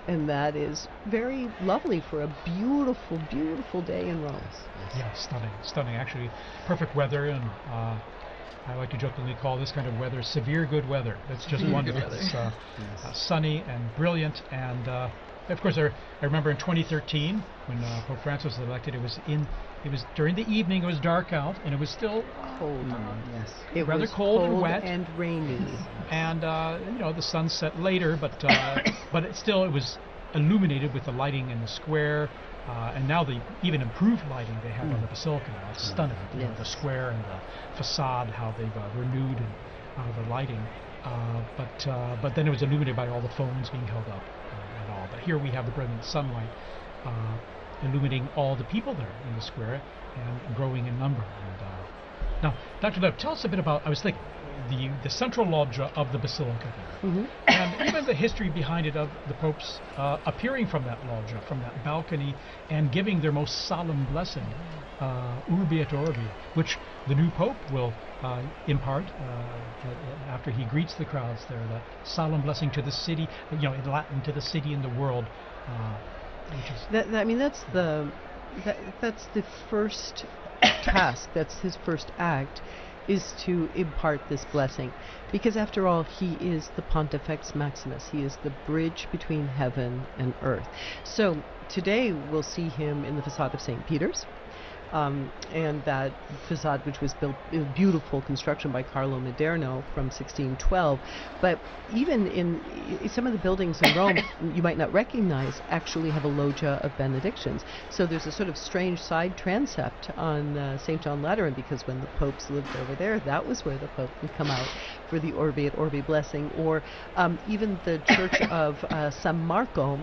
And that is very lovely for a beautiful, beautiful day in Rome. Yeah, stunning, stunning. Actually, perfect weather, and I like to jokingly call this kind of weather severe good weather. It's just wonderful. It's sunny and brilliant, and of course, I remember in 2013 when Pope Francis was elected. It was during the evening. It was dark out, and it was still Cold. Yes. It rather was cold and wet and rainy. And the sun set later, but it was illuminated with the lighting in the square, and now the even improved lighting they have on the basilica now. It's stunning. You know, the square and the facade, how they've renewed the lighting. But then it was illuminated by all the phones being held up and all. But here we have the brilliant sunlight illuminating all the people there in the square and growing in number. And now, Dr. Lev, tell us a bit about, I was thinking, the central loggia of the basilica there, and even the history behind it of the popes appearing from that loggia, from that balcony, and giving their most solemn blessing, Urbi et Orbi, which the new pope will impart after he greets the crowds there, that solemn blessing to the city, in Latin, to the city and the world. That's the first task. That's his first act, is to impart this blessing, because after all, he is the Pontifex Maximus. He is the bridge between heaven and earth. So today we'll see him in the facade of St. Peter's, and that facade, which was built in beautiful construction by Carlo Maderno from 1612. But even in some of the buildings in Rome you might not recognize actually have a loggia of benedictions. So there's a sort of strange side transept on St. John Lateran, because when the popes lived over there, that was where the pope would come out for the Urbi et Orbi blessing. Or even the church of San Marco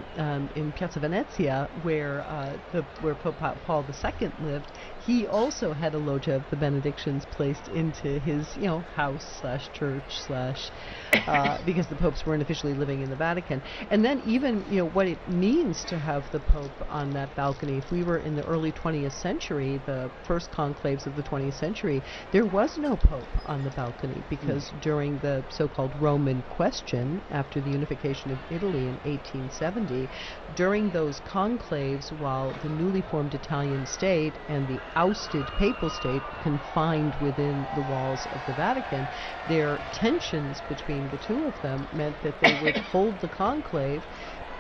in Piazza Venezia, where Pope Paul II lived. He also had a loggia of the benedictions placed into his, house / church / because the popes weren't officially living in the Vatican. And then even, what it means to have the pope on that balcony. If we were in the early 20th century, the first conclaves of the 20th century, there was no pope on the balcony, because during the so-called Roman question, after the unification of Italy in 1870, during those conclaves, while the newly formed Italian state and the ousted papal state confined within the walls of the Vatican, their tensions between the two of them meant that they would hold the conclave,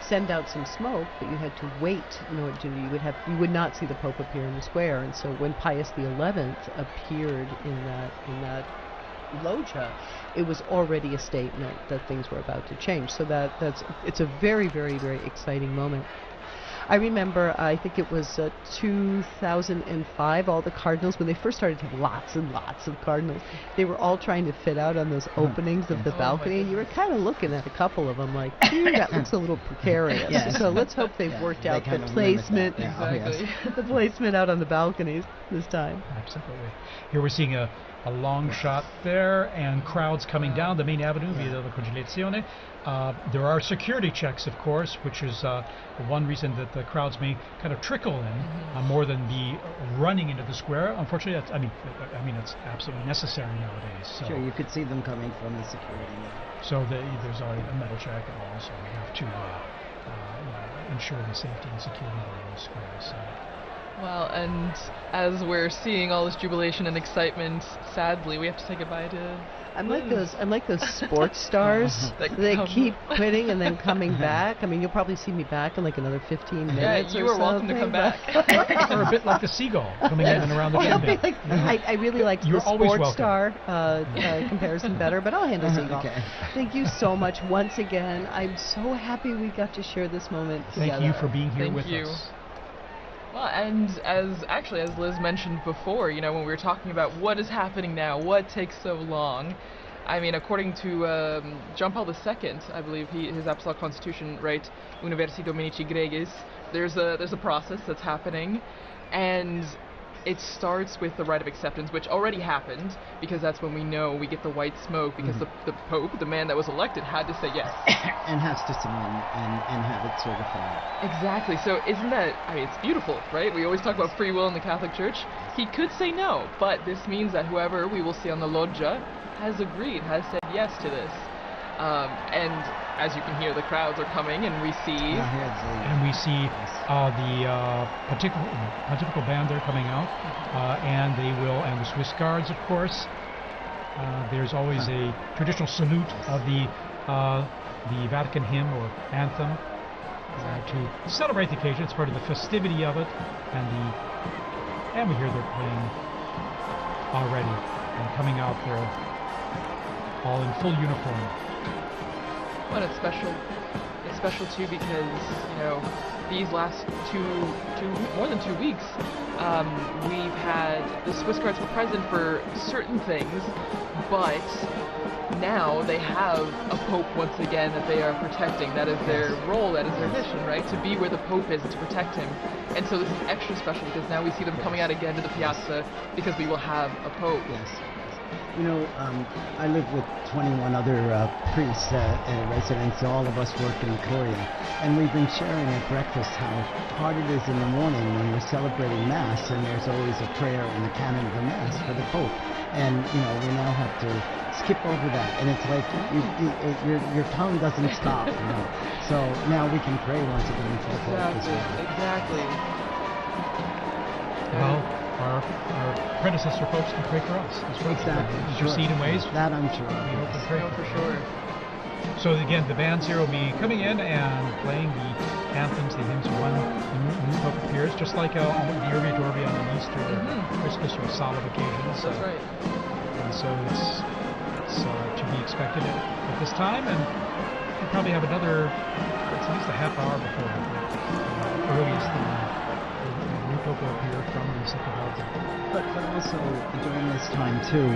send out some smoke, but you had to wait. You would not see the Pope appear in the square. And so when Pius XI appeared in that loggia, it was already a statement that things were about to change. So it's a very, very, very exciting moment. I remember, I think it was 2005, all the cardinals, when they first started to have lots and lots of cardinals, they were all trying to fit out on those openings of the balcony, and you were kind of looking at a couple of them like, that looks a little precarious. Yes. So let's hope they've worked out the placement, the placement out on the balconies this time. Absolutely. Here we're seeing a long shot there, and crowds coming down the main avenue via the Congelazione. There are security checks, of course, which is one reason that the crowds may kind of trickle in more than be running into the square. Unfortunately, it's absolutely necessary nowadays. So, sure, you could see them coming from the security. So there's already a metal check, and also we have to ensure the safety and security in the square. So. Well, and as we're seeing all this jubilation and excitement, sadly, we have to say goodbye to I'm like those sports stars that keep quitting and then coming back. I mean, you'll probably see me back in like another 15 minutes. Yeah, you are welcome to come back. Or a bit like the seagull coming in and around the chimney. I really like the sports star comparison better, but I'll handle seagull. Okay. Thank you so much once again. I'm so happy we got to share this moment together. Thank you for being here with us. Well, and as Liz mentioned before, when we were talking about what is happening now, what takes so long, I mean, according to John Paul II, I believe his Apostolic Constitution, right, Universi Dominici Gregis, there's a process that's happening, and it starts with the rite of acceptance, which already happened, because that's when we get the white smoke, because the Pope, the man that was elected, had to say yes. And has to sign and have it certified. Exactly. So isn't that, it's beautiful, right? We always talk about free will in the Catholic Church. He could say no, but this means that whoever we will see on the loggia has agreed, has said yes to this. And as you can hear, the crowds are coming, and we see. And we see the pontifical band there coming out, and the Swiss Guards, of course. There's always a traditional salute of the Vatican hymn or anthem to celebrate the occasion. It's part of the festivity of it, and we hear they're playing already and coming out there all in full uniform. Well, it's special. It's special too because these last more than 2 weeks, we've had the Swiss Guards were present for certain things, but now they have a Pope once again that they are protecting. That is their role, that is their mission, right? To be where the Pope is and to protect him. And so this is extra special because now we see them coming out again to the piazza because we will have a Pope. Yes. I live with 21 other priests and residents. All of us work in Korea. And we've been sharing at breakfast how hard it is in the morning when we're celebrating Mass, and there's always a prayer in the canon of the Mass for the Pope. And, we now have to skip over that. And it's like your tongue doesn't stop, So now we can pray once again for the Pope as well. Exactly. Well, our predecessor popes can pray for us as well. Exactly. Intercede in ways. That I'm sure. We hope and pray for sure. So again, the bands here will be coming in and playing the anthems, the hymns when the new Pope appears, just like the Urbi et Orbi on the Easter, Christmas, or solemn occasions. That's right. And so it's to be expected at this time, and we'll probably have another, it's at least a half hour before the earliest the new Pope will appear from the second altar. But also during this time too,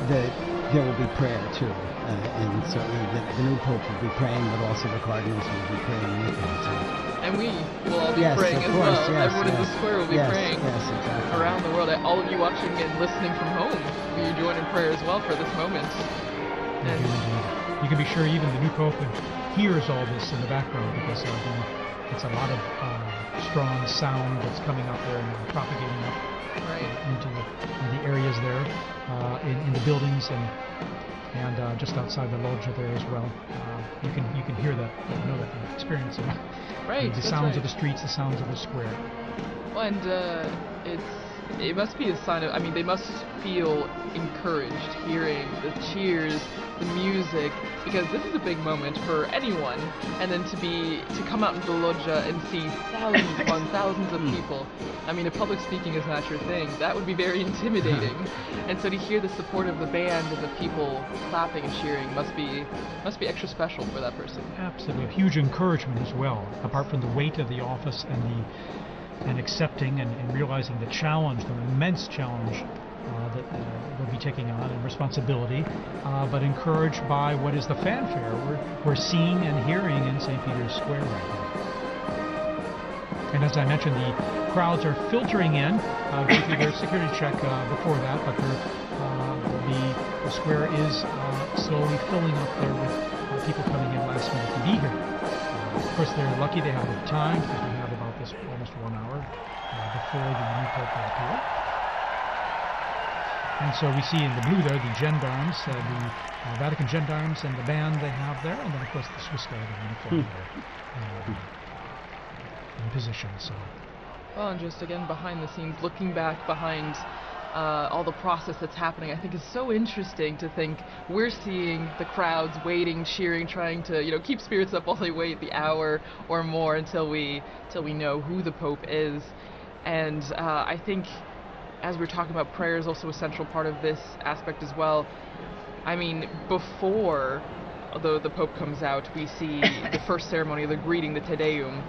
there will be prayer too, and certainly the new Pope will be praying, but also the cardinals will be praying with him too. And we will all be praying as well. Everyone in the square will be praying exactly. around the world. All of you watching and listening from home, will you join in prayer as well for this moment? And you can be sure even the new Pope hears all this in the background because it's a lot of strong sound that's coming up there and propagating up into the areas there in the buildings and just outside the loggia there as well. You can hear that, know that from experience. Right. The sounds of the streets, the sounds of the square. Well, and it must be a sign of, they must feel encouraged hearing the cheers, the music, because this is a big moment for anyone, and then to come out into the loggia and see thousands upon thousands of people. If public speaking is not your thing, that would be very intimidating. And so to hear the support of the band and the people clapping and cheering must be extra special for that person. Absolutely, a huge encouragement as well, apart from the weight of the office and accepting and realizing the challenge, the immense challenge that they'll be taking on and responsibility, but encouraged by what is the fanfare we're seeing and hearing in St. Peter's Square right now. And as I mentioned, the crowds are filtering in. Briefly, there's a security check before that, but the square is slowly filling up there with people coming in last minute to be here. Of course, they're lucky they have enough time because we have about this almost 1 hour before the new Pope will appear. And so we see in the blue there the gendarmes, the Vatican gendarmes and the band they have there, and then of course the Swiss Guard in uniform there in position. So. Well, and just again behind the scenes, looking back behind all the process that's happening, I think is so interesting to think we're seeing the crowds waiting, cheering, trying to keep spirits up while they wait the hour or more until we know who the Pope is. And I think as we're talking about, prayer is also a central part of this aspect as well. Before the Pope comes out, we see the first ceremony, the greeting, the Te Deum,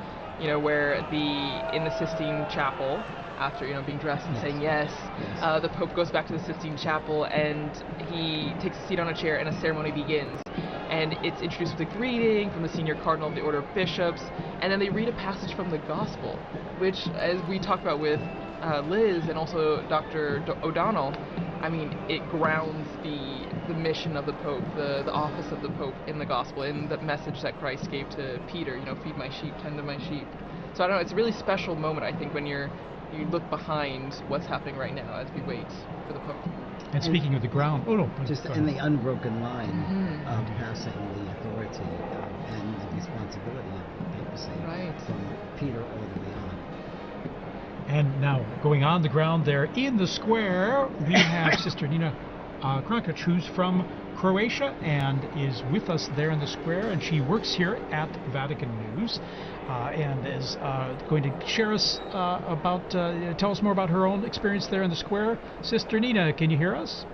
where in the Sistine Chapel, after being dressed and saying yes, the Pope goes back to the Sistine Chapel and he takes a seat on a chair and a ceremony begins. And it's introduced with a greeting from the senior cardinal of the Order of Bishops, and then they read a passage from the Gospel, which, as we talked about with Liz and also Dr. O'Donnell, it grounds the mission of the Pope, the office of the Pope in the Gospel, in the message that Christ gave to Peter, feed my sheep, tend to my sheep. So I don't know, it's a really special moment, I think, when you're you look behind what's happening right now as we wait for the Pope. And speaking of the ground, oh no, just in the unbroken line of passing the authority and the responsibility of the papacy from Peter all the way on. And now, going on the ground there in the square, we have Sister Nina Krakac, who's from Croatia and is with us there in the square, and she works here at Vatican News and is going to share us tell us more about her own experience there in the square. Sister Nina, can you hear us?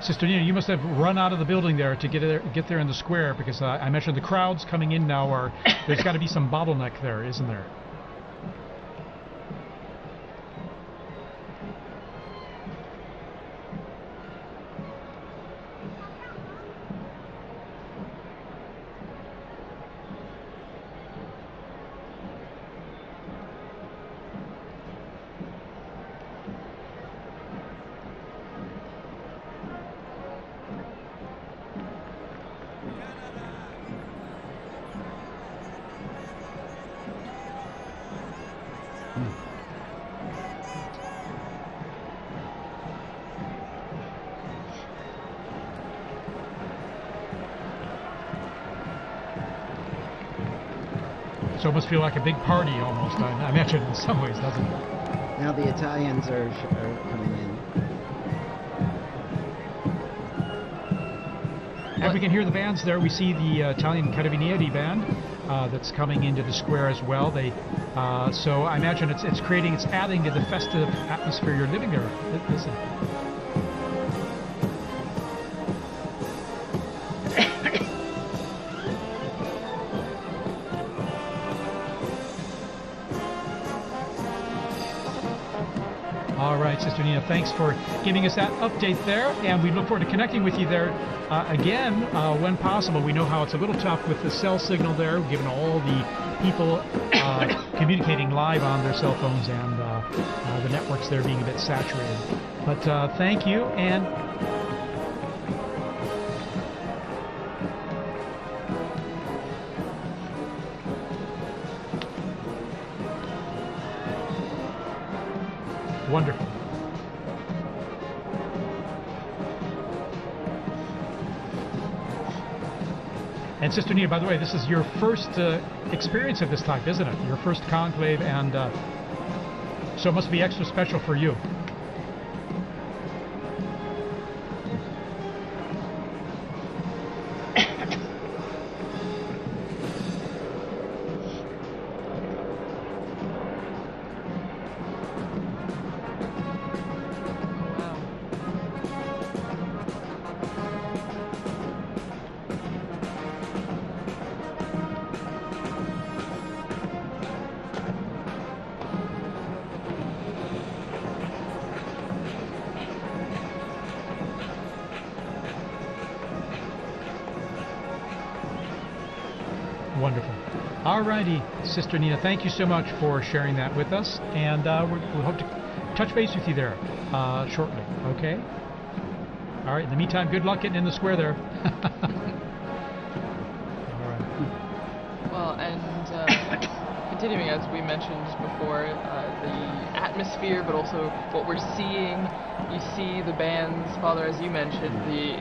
Sister Nina, you must have run out of the building there to get there in the square, because I mentioned the crowds coming in now there's got to be some bottleneck there, isn't there? So it must feel like a big party almost, I imagine, in some ways, doesn't it? Now the Italians are coming in. And we can hear the bands there. We see the Italian Carabinieri band that's coming into the square as well. So I imagine it's adding to the festive atmosphere you're living there, isn't it? All right, Sister Nina, thanks for giving us that update there, and we look forward to connecting with you there again when possible. We know how it's a little tough with the cell signal there, given all the people communicating live on their cell phones and the networks there being a bit saturated. But thank you, and wonderful. And Sister Nina, by the way, this is your first experience of this type, isn't it? Your first conclave, and so it must be extra special for you. Wonderful. All righty, Sister Nina, thank you so much for sharing that with us, and we hope to touch base with you there shortly, okay? All right, in the meantime, good luck getting in the square there. All right. Well, and continuing, as we mentioned before, the atmosphere, but also what we're seeing. You see the bands, Father, as you mentioned,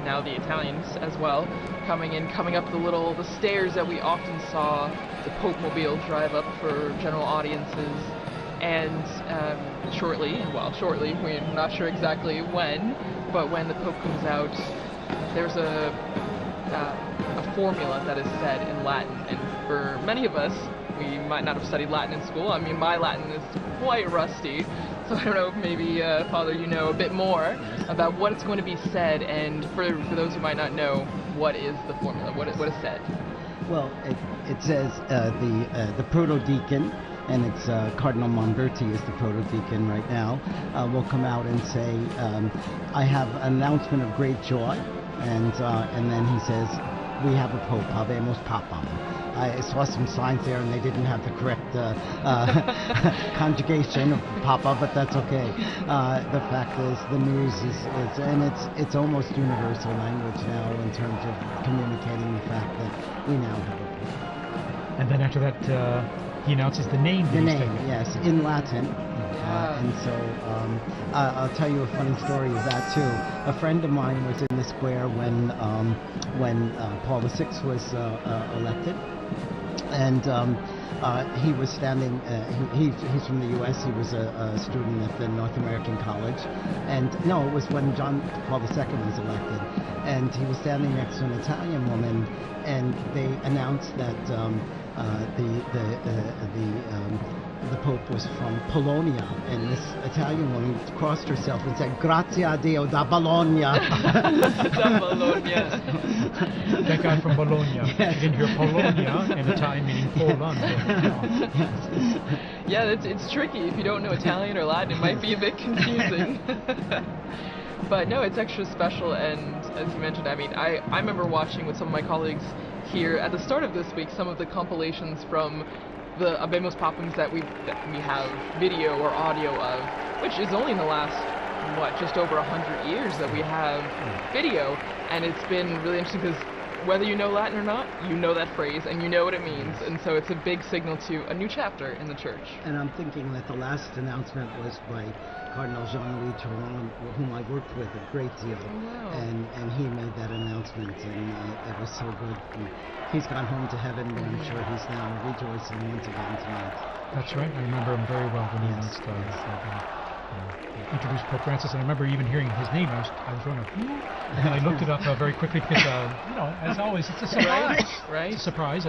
now the Italians as well, coming up the stairs that we often saw the Pope Mobile drive up for general audiences. And shortly, we're not sure exactly when, but when the Pope comes out, there's a formula that is said in Latin, and for many of us, we might not have studied Latin in school. I mean, my Latin is quite rusty, so I don't know if maybe, Father, you know a bit more about what is going to be said, and for those who might not know, what is the formula, what is said? Well, it says the proto-deacon, and it's Cardinal Monberti is the proto-deacon right now, will come out and say, I have an announcement of great joy, and then he says, we have a pope, Habemus Papam. I saw some signs there, and they didn't have the correct conjugation of papa, but that's okay. The fact is, the news is and it's almost universal language now in terms of communicating the fact that we now have a pope. And then after that, he announces the name. The name, yes, in Latin. And so I'll tell you a funny story of that too. A friend of mine was in the square when Paul VI was elected, and he was standing. He's from the U.S. He was a student at the North American College, and no, it was when John Paul II was elected, and he was standing next to an Italian woman, and they announced that the Pope was from Polonia, and this Italian woman crossed herself and said, "Grazie a Dio da Bologna." Da Bologna. That guy from Bologna. Yes. You can hear Polonia in Italian meaning Poland. Yeah, it's tricky. If you don't know Italian or Latin, it might be a bit confusing. But no, it's extra special, and as you mentioned, I mean, I remember watching with some of my colleagues here at the start of this week some of the compilations from the Habemus Papams that we have video or audio of, which is only in the last, just over 100 years that we have video, and it's been really interesting because whether you know Latin or not, you know that phrase and you know what it means, and so it's a big signal to a new chapter in the church. And I'm thinking that the last announcement was by Cardinal Jean-Louis Touron, whom I worked with a great deal, and he made that announcement, and it was so good. And he's gone home to heaven, but I'm sure he's now rejoicing once again tonight. That's right. I remember him very well when he announced introduced Pope Francis, and I remember even hearing his name. I was wondering, who? And then I looked it up very quickly because, as always, it's a surprise. Right. It's a surprise,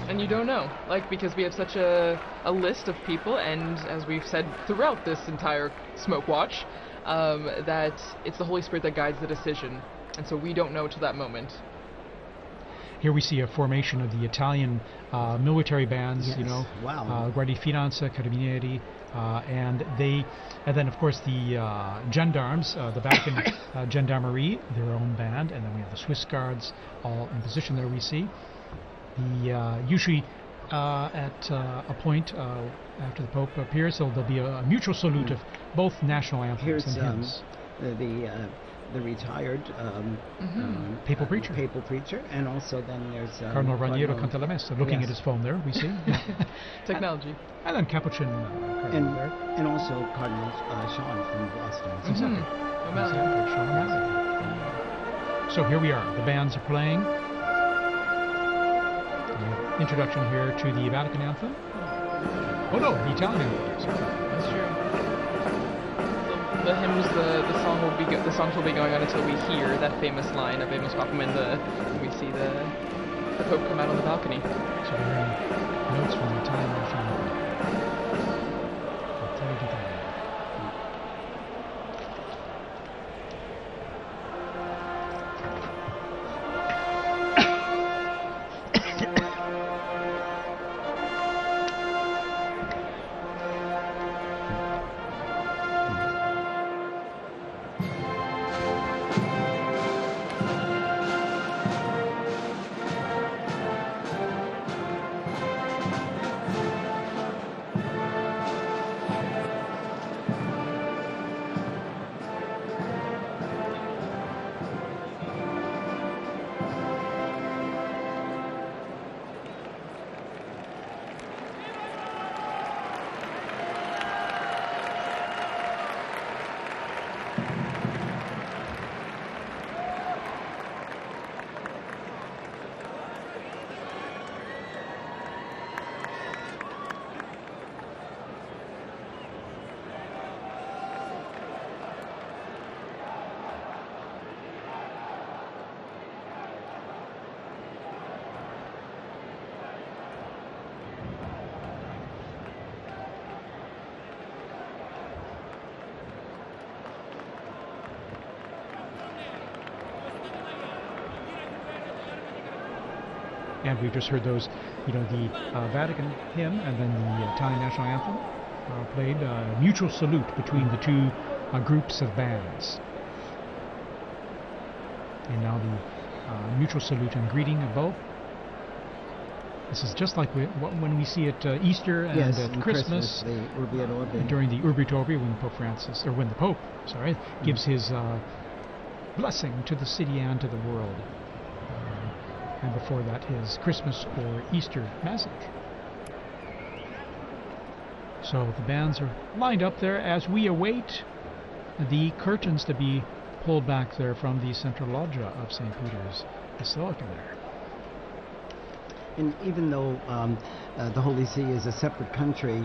and you don't know, because we have such a list of people, and as we've said throughout this entire Smoke Watch, that it's the Holy Spirit that guides the decision, and so we don't know to that moment. Here we see a formation of the Italian military bands, Yes. Wow. Guardia di Finanza, Carabinieri, and then of course the gendarmes, the Vatican Gendarmerie, their own band, and then we have the Swiss Guards, all in position there. We see the usually at a point after the Pope appears, so there'll be a mutual salute of both national anthems Here's and hymns. the retired Papal preacher. Papal preacher, and also then there's Cardinal Raniero canta la messa, looking Yes. at his phone there, we see. Technology. And then Capuchin Cardinal there. and also Cardinal Sean from Boston. Exactly. O'Malley. Sean O'Malley. So here we are. The bands are playing. The introduction here to the Vatican anthem. Oh no, the Italian anthem. Sorry. That's true. The hymns, the songs will be going on until we hear that famous line, Habemus Papam, and we see the Pope come out on the balcony. So we're hearing notes from the Italian national anthem. Fratelli d'Italia. And we've just heard those, the Vatican hymn and then the Italian national anthem played, mutual salute between the two groups of bands. And now the mutual salute and greeting of both. This is just like when we see at Easter and at Christmas, the Urbi et Orbi. During the Urbi et Orbi, when the Pope gives his blessing to the city and to the world, and before that his Christmas or Easter message. So the bands are lined up there as we await the curtains to be pulled back there from the central loggia of St. Peter's Basilica there. And even though the Holy See is a separate country,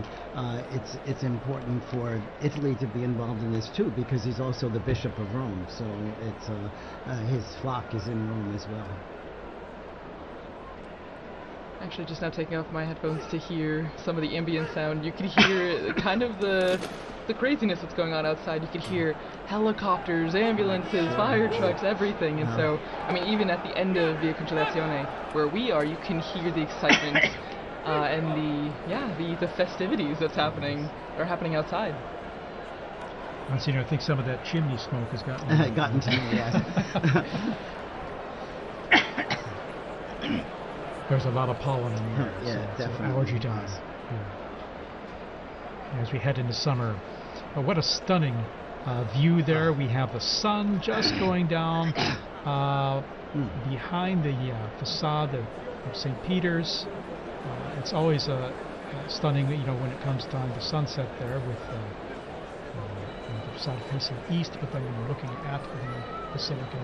it's important for Italy to be involved in this too, because he's also the Bishop of Rome. So it's his flock is in Rome as well. Actually, just now taking off my headphones to hear some of the ambient sound, you could hear kind of the craziness that's going on outside. You could hear helicopters, ambulances, fire trucks, everything. And so, I mean, even at the end of Via Conciliazione, where we are, you can hear the excitement and the festivities that's happening outside. Monsignor, I think some of that chimney smoke has gotten to me, yes. There's a lot of pollen in the air, yeah, so allergy time. Yeah. As we head into summer, what a stunning view there. We have the sun just going down behind the facade of St. Peter's. It's always stunning, when it comes time to sunset there with the facade facing east, but then when you're looking at the basilica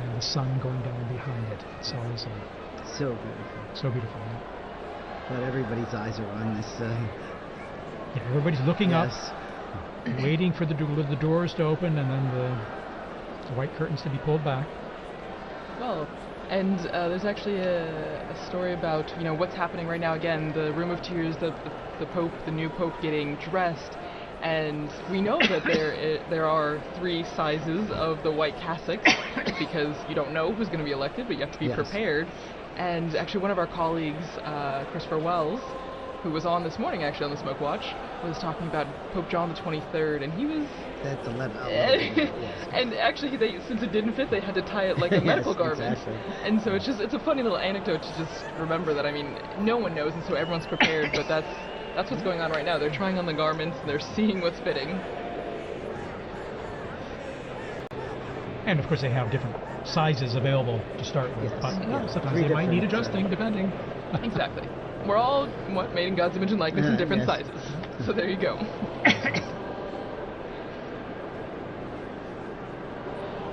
and the sun going down behind it, it's always so beautiful. So beautiful. Yeah. But everybody's eyes are on this. Yeah, everybody's looking up, waiting for the doors to open and then the white curtains to be pulled back. Well, and there's actually a story about what's happening right now. Again, the Room of Tears, the Pope, the new Pope getting dressed, and we know that there are 3 sizes of the white cassocks because you don't know who's going to be elected, but you have to be prepared. And actually, one of our colleagues, Christopher Wells, who was on this morning actually on the Smoke Watch, was talking about Pope John the 23rd, and he was... That's 11. And actually, since it didn't fit, they had to tie it like a medical garment. Exactly. And so it's a funny little anecdote to just remember that, I mean, no one knows, and so everyone's prepared, but that's what's going on right now. They're trying on the garments, and they're seeing what's fitting. And of course they have different sizes available to start with, but sometimes they might need adjusting depending. Exactly. We're all made in God's image and likeness in different sizes. So there you go.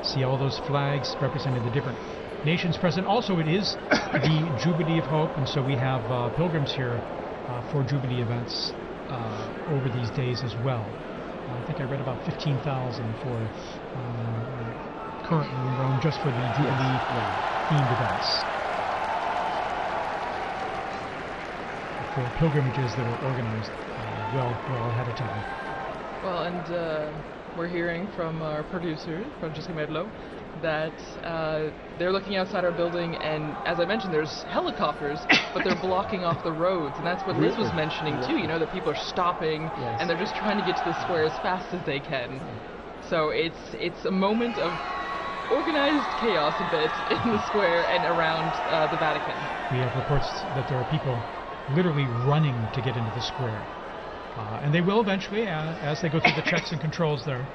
See all those flags representing the different nations present. Also, it is the Jubilee of Hope, and so we have pilgrims here for Jubilee events over these days as well. I think I read about 15,000 for currently in Rome just for the Jubilee themed events. For pilgrimages that were organized well ahead of time. Well, and we're hearing from our producer, Francesca Merlo, that they're looking outside our building, and as I mentioned, there's helicopters, but they're blocking off the roads, and that's what Liz was mentioning too, that people are stopping, and they're just trying to get to the square as fast as they can. So it's a moment of organized chaos a bit in the square and around the Vatican. We have reports that there are people literally running to get into the square. And they will eventually, as they go through the checks and controls there.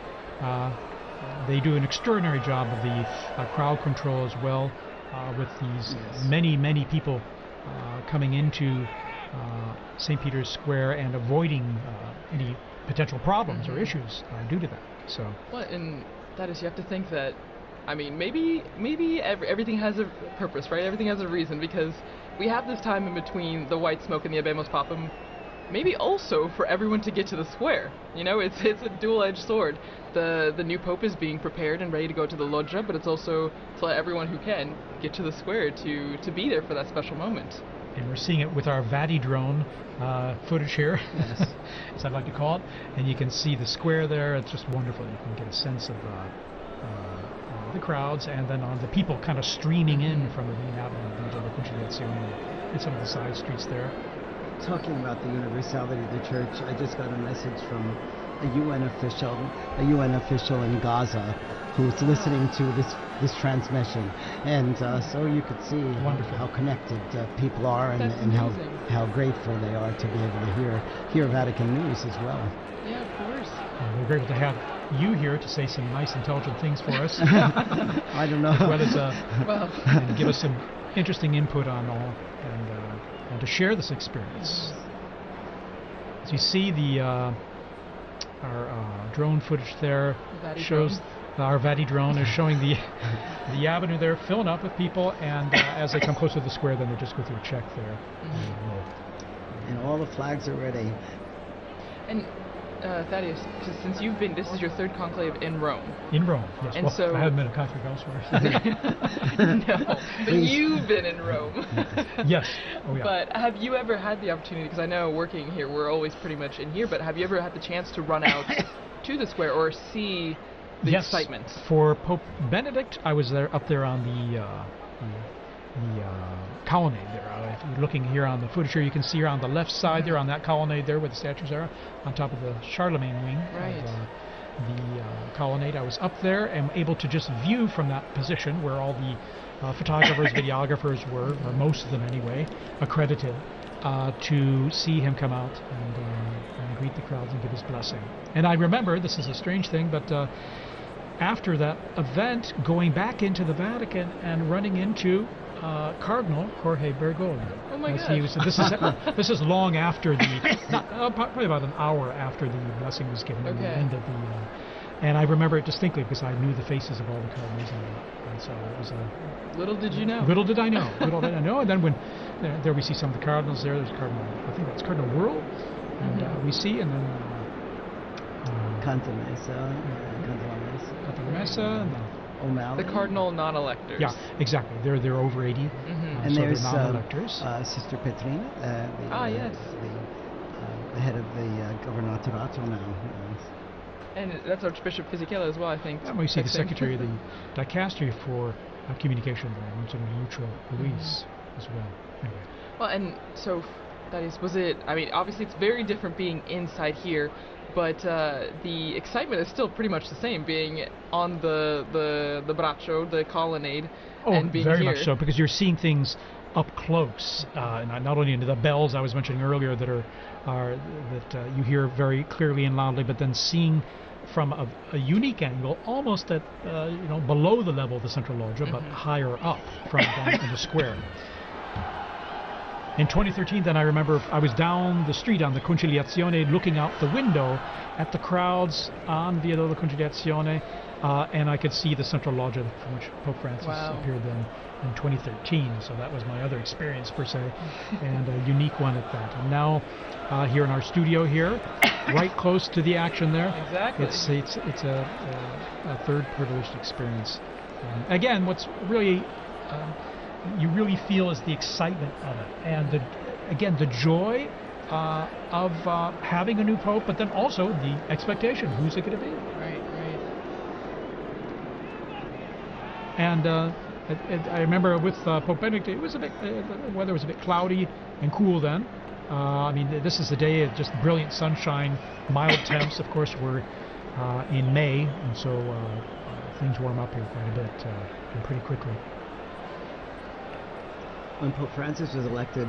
They do an extraordinary job of the crowd control as well, with these many people coming into St. Peter's Square and avoiding any potential problems or issues due to that. So. Well, and that is, you have to think that, I mean, maybe everything has a purpose, right? Everything has a reason, because we have this time in between the white smoke and the HABEMUS PAPAM, maybe also for everyone to get to the square. It's a dual-edged sword. The new Pope is being prepared and ready to go to the loggia, but it's also to let everyone who can get to the square to be there for that special moment. And we're seeing it with our Vati drone footage here, as I'd like to call it. And you can see the square there. It's just wonderful. You can get a sense of the crowds, and then on the people kind of streaming in from the main avenue della Conciliazione and some of the side streets there. Talking about the universality of the church, I just got a message from a UN official in Gaza who's listening to this transmission, and so you could see how connected people are, and how grateful they are to be able to hear Vatican news as well. Yeah, of course. We're grateful to have you here to say some nice, intelligent things for us. I don't know. As well as and give us some interesting input on all, and to share this experience. As you see, our drone footage there shows our Vati drone is showing the avenue there filling up with people, and as they come closer to the square, then they just go through a check there. And all the flags are ready. And Thaddeus, since you've been, this is your third conclave in Rome. In Rome, yes. And well, so I haven't been a conclave elsewhere. No, but you've been in Rome. Yes. Oh, yeah. But have you ever had the opportunity, because I know working here, we're always pretty much in here, but have you ever had the chance to run out to the square or see the excitement? For Pope Benedict, I was up there on the colonnade there. If you're looking here on the footage here, you can see here on the left side there on that colonnade there where the statues are, on top of the Charlemagne wing of the colonnade. I was up there and able to just view from that position where all the photographers, videographers were, or most of them anyway, accredited, to see him come out and greet the crowds and give his blessing. And I remember, this is a strange thing, but after that event, going back into the Vatican and running into Cardinal Jorge Bergoglio. Oh my gosh. This is long after probably about an hour after the blessing was given at the end of the. And I remember it distinctly because I knew the faces of all the cardinals, and so it was a. Little did you know. Little did I know. Little did I know. And then when there we see some of the cardinals there. There's Cardinal, I think that's Cardinal Wuerl, and we see, and then. Cantalamessa, and then O'Malley. The cardinal non-electors. Yeah, exactly. They're over 80, and so there's they're non-electors. Sister Petrina, the head of the Governatorato now. And that's Archbishop Fisichella as well, I think. Yeah, well, you see the secretary of the dicastery for communication, Monsignor Lucio Luis, as well. Anyway. Well, and so that is, was it? I mean, obviously it's very different being inside here. But the excitement is still pretty much the same, being on the braccio, the colonnade, and being very here. much so, because you're seeing things up close, and not only into the bells I was mentioning earlier that that you hear very clearly and loudly, but then seeing from a unique angle, almost at below the level of the central loggia, but higher up from down in the square. In 2013, then I remember I was down the street on the Conciliazione looking out the window at the crowds on Via della Conciliazione, and I could see the central loggia from which Pope Francis appeared then in 2013. So that was my other experience, per se, and a unique one at that. And now here in our studio here, right close to the action there, it's a third privileged experience. Again, what's really you really feel is the excitement of it, and the joy of having a new pope, but then also the expectation: who's it going to be? Right. And I remember with Pope Benedict, it was a bit the weather was a bit cloudy and cool then. I mean, this is a day of just brilliant sunshine, mild temps. Of course, we're in May, and so things warm up here quite a bit and pretty quickly. When Pope Francis was elected,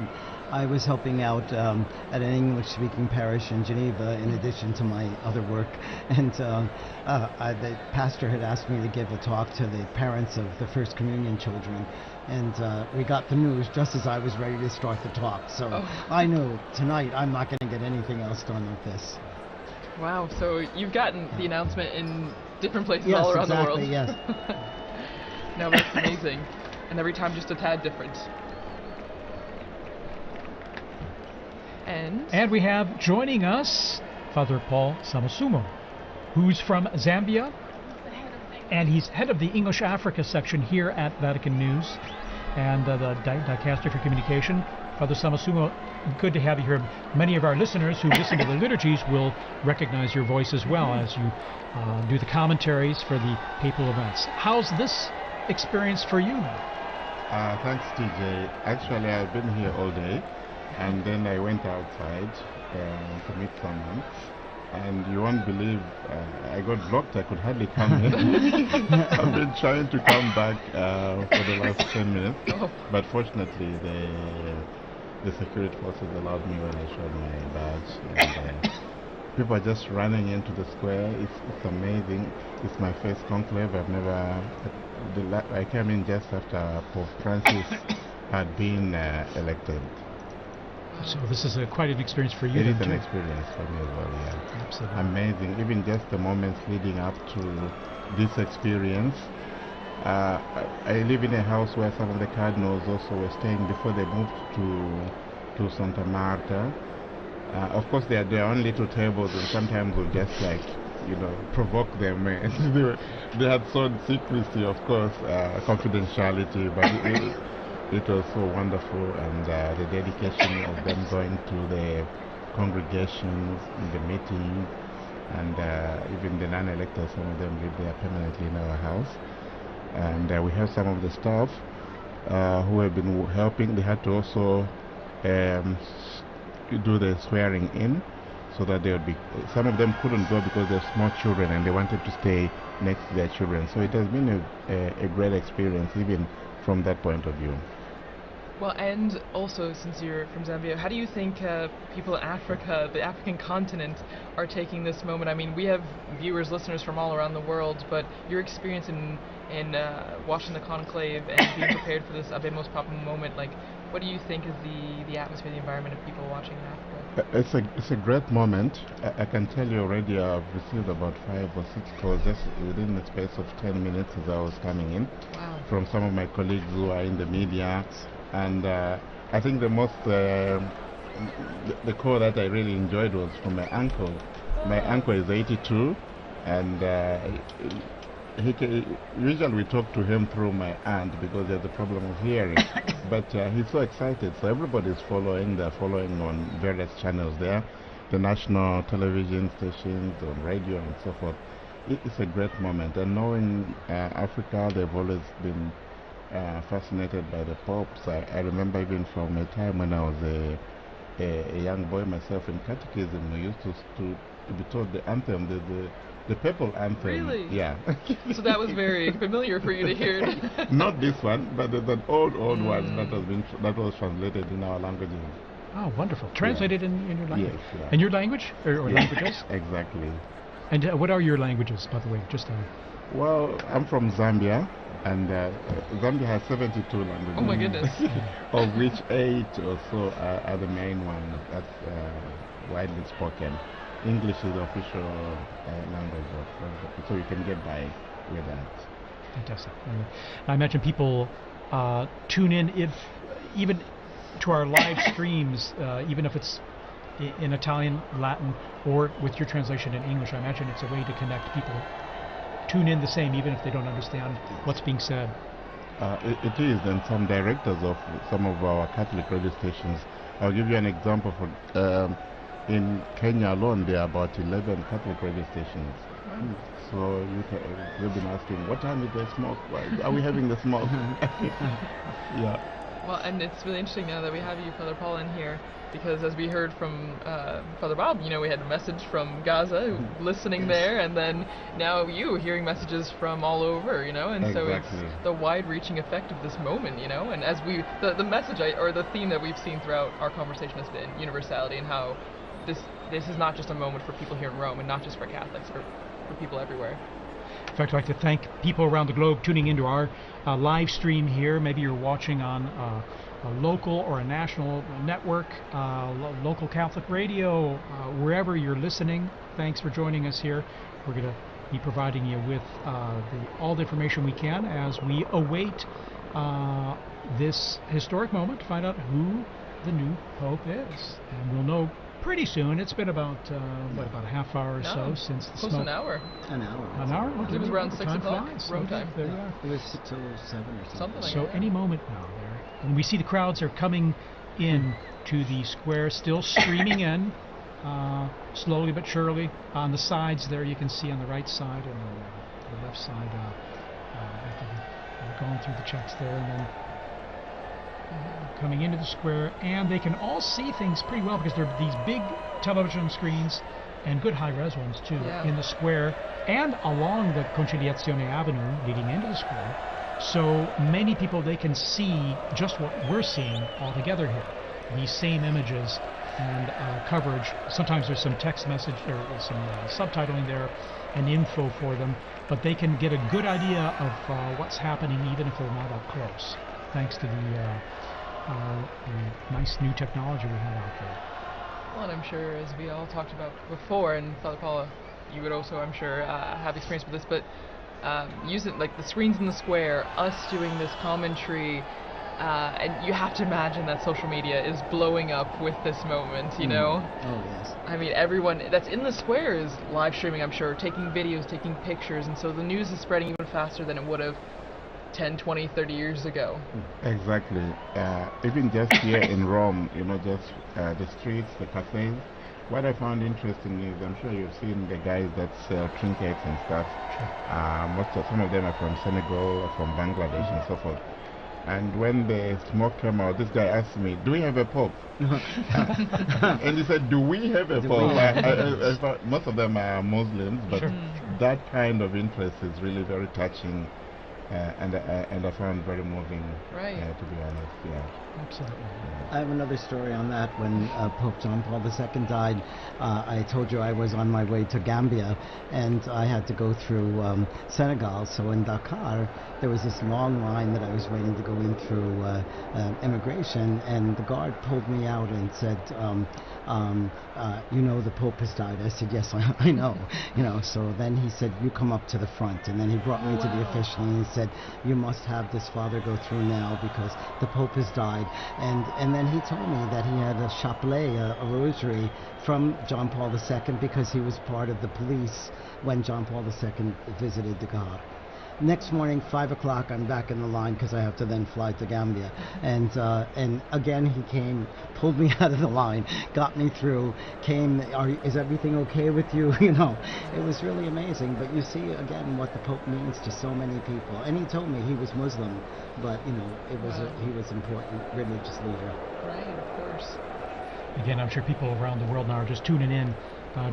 I was helping out at an English-speaking parish in Geneva, in addition to my other work. And the pastor had asked me to give a talk to the parents of the First Communion children. And we got the news just as I was ready to start the talk. So I knew tonight I'm not going to get anything else done with this. Wow, so you've gotten the announcement in different places all around the world. Yes, No, that's amazing. And every time just a tad different. And we have joining us Father Paul Samasumo, who's from Zambia, and he's head of the English Africa section here at Vatican News and the Dicastery for Communication. Father Samasumo, good to have you here. Many of our listeners who listen to the liturgies will recognize your voice as well as you do the commentaries for the papal events. How's this experience for you now? Thanks, TJ. Actually, I've been here all day, and then I went outside to meet someone. And you won't believe, I got blocked. I could hardly come in. I've been trying to come back for the last 10 minutes, but fortunately the security forces allowed me when I showed my badge. And, people are just running into the square. It's amazing. It's my first conclave. I've never. I came in just after Pope Francis had been elected. So this is quite an experience for you. It is an experience for me as well, yeah. Absolutely. Amazing. Even just the moments leading up to this experience. I live in a house where some of the cardinals also were staying before they moved to Santa Marta. Of course, they are their own little tables, and sometimes we'll just provoke them. They had shown secrecy, of course, confidentiality, but it was so wonderful, and the dedication of them going to the congregations, the meetings, and even the non-electors, some of them live there permanently in our house. And we have some of the staff who have been helping. They had to also do the swearing in, so that they would be. Some of them couldn't go because they're small children and they wanted to stay next to their children. So it has been a great experience, even from that point of view. Well, and also, since you're from Zambia, how do you think people in Africa, the African continent, are taking this moment? I mean, we have viewers, listeners from all around the world, but your experience in watching the conclave and being prepared for this HABEMUS PAPAM moment, like, what do you think is the atmosphere, the environment of people watching in Africa? It's a great moment. I can tell you already I've received about 5 or 6 calls just within the space of 10 minutes as I was coming in. Wow. From some of my colleagues who are in the media. And I think the most, the call that I really enjoyed was from my uncle. My uncle is 82, and usually we talk to him through my aunt because there's a problem of hearing. But he's so excited, so everybody's following. They're following on various channels there, the national television stations, on radio, and so forth. It's a great moment, and knowing Africa, they've always been fascinated by the popes. I remember even from a time when I was a young boy myself in catechism, we used to be taught the anthem, the papal anthem. Really? Yeah. So that was very familiar for you to hear. Not this one, but there's an old one that was translated in our languages. Oh, wonderful. Translated in your language? Yes. Yeah. In your language? Or languages? Exactly. And what are your languages, by the way? Just Well, I'm from Zambia, and Zambia has 72 languages. Oh my goodness. Of which 8 or so are the main ones that's widely spoken. English is the official language, so you can get by with that. Fantastic. I imagine people tune in even to our live streams, even if it's in Italian, Latin, or with your translation in English. I imagine it's a way to connect people. Tune in the same, even if they don't understand what's being said. It is, and some directors of some of our Catholic radio stations. I'll give you an example. In Kenya alone, there are about 11 Catholic radio stations. Wow. So you've been asking, what time is the smoke? Why are we having the smoke? Yeah. Well, and it's really interesting now that we have you, Father Paul, in here, because as we heard from Father Bob, we had a message from Gaza, listening there, and then now you hearing messages from all over, and Exactly. so it's the wide-reaching effect of this moment, and as the message or the theme that we've seen throughout our conversation has been universality, and how this is not just a moment for people here in Rome, and not just for Catholics, for people everywhere. In fact, I'd like to thank people around the globe tuning into our live stream here. Maybe you're watching on a local or a national network, local Catholic radio, wherever you're listening. Thanks for joining us here. We're going to be providing you with all the information we can as we await this historic moment to find out who the new Pope is. And we'll know pretty soon. It's been about about a half hour or so since the close smoke. to an hour. An hour. An hour? Okay. It was around 6 Time o'clock, flies. Rome Okay, time. there we are. It was 6:07 or something. Something like So that. any moment now there. And we see the crowds are coming in to the square, still streaming in, slowly but surely. On the sides there, you can see on the right side and the left side, after they've gone through the checks there, and then coming into the square, and they can all see things pretty well because there are these big television screens and good high-res ones too in the square and along the Conciliazione Avenue leading into the square. So many people, they can see just what we're seeing all together here. These same images and coverage. Sometimes there's some text message or some subtitling there and info for them, but they can get a good idea of what's happening even if they're not up close, thanks to the nice new technology we have out there. Well, and I'm sure, as we all talked about before, and Father Paula, you would also, I'm sure, have experience with this, but using like the screens in the square, us doing this commentary, and you have to imagine that social media is blowing up with this moment, you know? Oh, yes. I mean, everyone that's in the square is live streaming, I'm sure, taking videos, taking pictures, and so the news is spreading even faster than it would have 10, 20, 30 years ago. Exactly. Even just here in Rome, you know, just the streets, the cafes. What I found interesting is, I'm sure you've seen the guys that sell trinkets and stuff. Some of them are from Senegal or from Bangladesh and so forth. And when the smoke came out, this guy asked me, "Do we have a pope?" And he said, "Do we have a pope?" I thought most of them are Muslims, but that kind of interest is really very touching. And I found very moving, to be honest. Yeah, absolutely. I have another story on that. When Pope John Paul II died, I told you I was on my way to Gambia, and I had to go through Senegal. So in Dakar, there was this long line that I was waiting to go in through immigration, and the guard pulled me out and said, "You know, the Pope has died." I said, "Yes, I know." You know. So then he said, "You come up to the front," and then he brought me to the official, and he said, "You must have this father go through now because the Pope has died." And then he told me that he had a chapelet, a rosary from John Paul II because he was part of the police when John Paul II visited Dakar. Next morning, 5 o'clock, I'm back in the line because I have to then fly to Gambia. And again, he came, pulled me out of the line, got me through, came, is everything okay with you? You know, it was really amazing. But you see, again, what the Pope means to so many people. And he told me he was Muslim, but, you know, it was he was an important religious leader. Right, of course. Again, I'm sure people around the world now are just tuning in,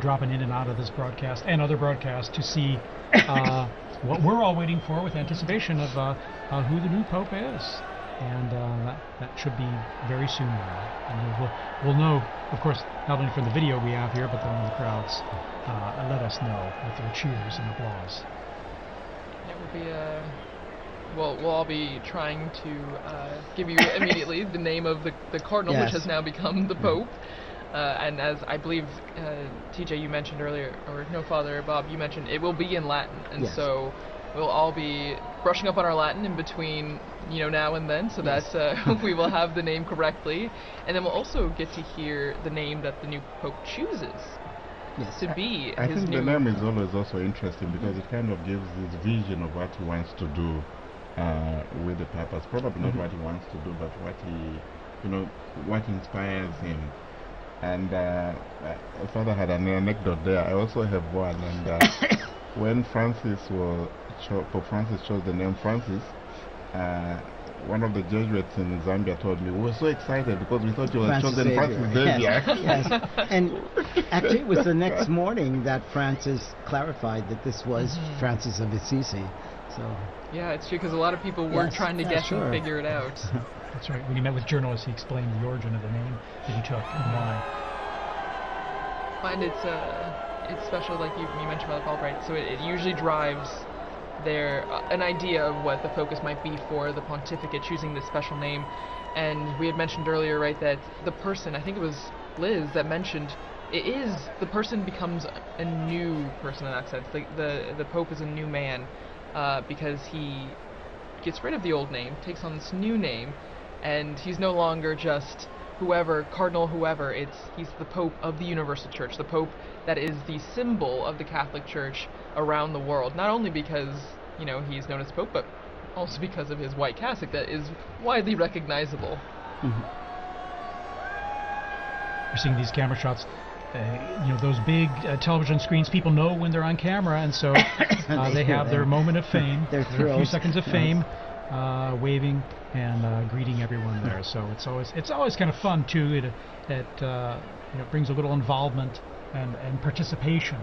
dropping in and out of this broadcast and other broadcasts to see what we're all waiting for with anticipation of who the new Pope is. And that should be very soon now. And we'll know, of course, not only from the video we have here, but then the crowds let us know with their cheers and applause. It will be we'll all be trying to give you immediately the name of the cardinal, which has now become the Pope. And as I believe, TJ, you mentioned earlier, or no, Father Bob, you mentioned it will be in Latin, and so we'll all be brushing up on our Latin in between, you know, now and then, so that we will have the name correctly, and then we'll also get to hear the name that the new Pope chooses to be. I think the name is always also interesting because it kind of gives this vision of what he wants to do with the Papas. Probably not what he wants to do, but what he, you know, what inspires him. And Father had an anecdote there. I also have one. And when Pope Francis chose the name Francis, one of the Jesuits in Zambia told me, "We were so excited because we thought you were chosen Francis Xavier." Yes. And actually, it was the next morning that Francis clarified that this was Francis of Assisi. So. Yeah, it's true, because a lot of people were trying to guess and figure it out. That's right. When he met with journalists, he explained the origin of the name that he took and why. And it's special, like you mentioned about the Pope, right? So it usually drives their an idea of what the focus might be for the pontificate, choosing this special name. And we had mentioned earlier, right, that the person, I think it was Liz that mentioned, the person becomes a new person in that sense. The Pope is a new man because he gets rid of the old name, takes on this new name, and he's no longer just whoever, cardinal whoever. He's the Pope of the Universal Church, the Pope that is the symbol of the Catholic Church around the world. Not only because, you know, he's known as Pope, but also because of his white cassock that is widely recognizable. you're seeing these camera shots. Those big television screens, people know when they're on camera, and so they have their moment of fame, Their their few thrills. seconds of Yes. fame, waving and greeting everyone there. So it's always kind of fun too. It brings a little involvement and participation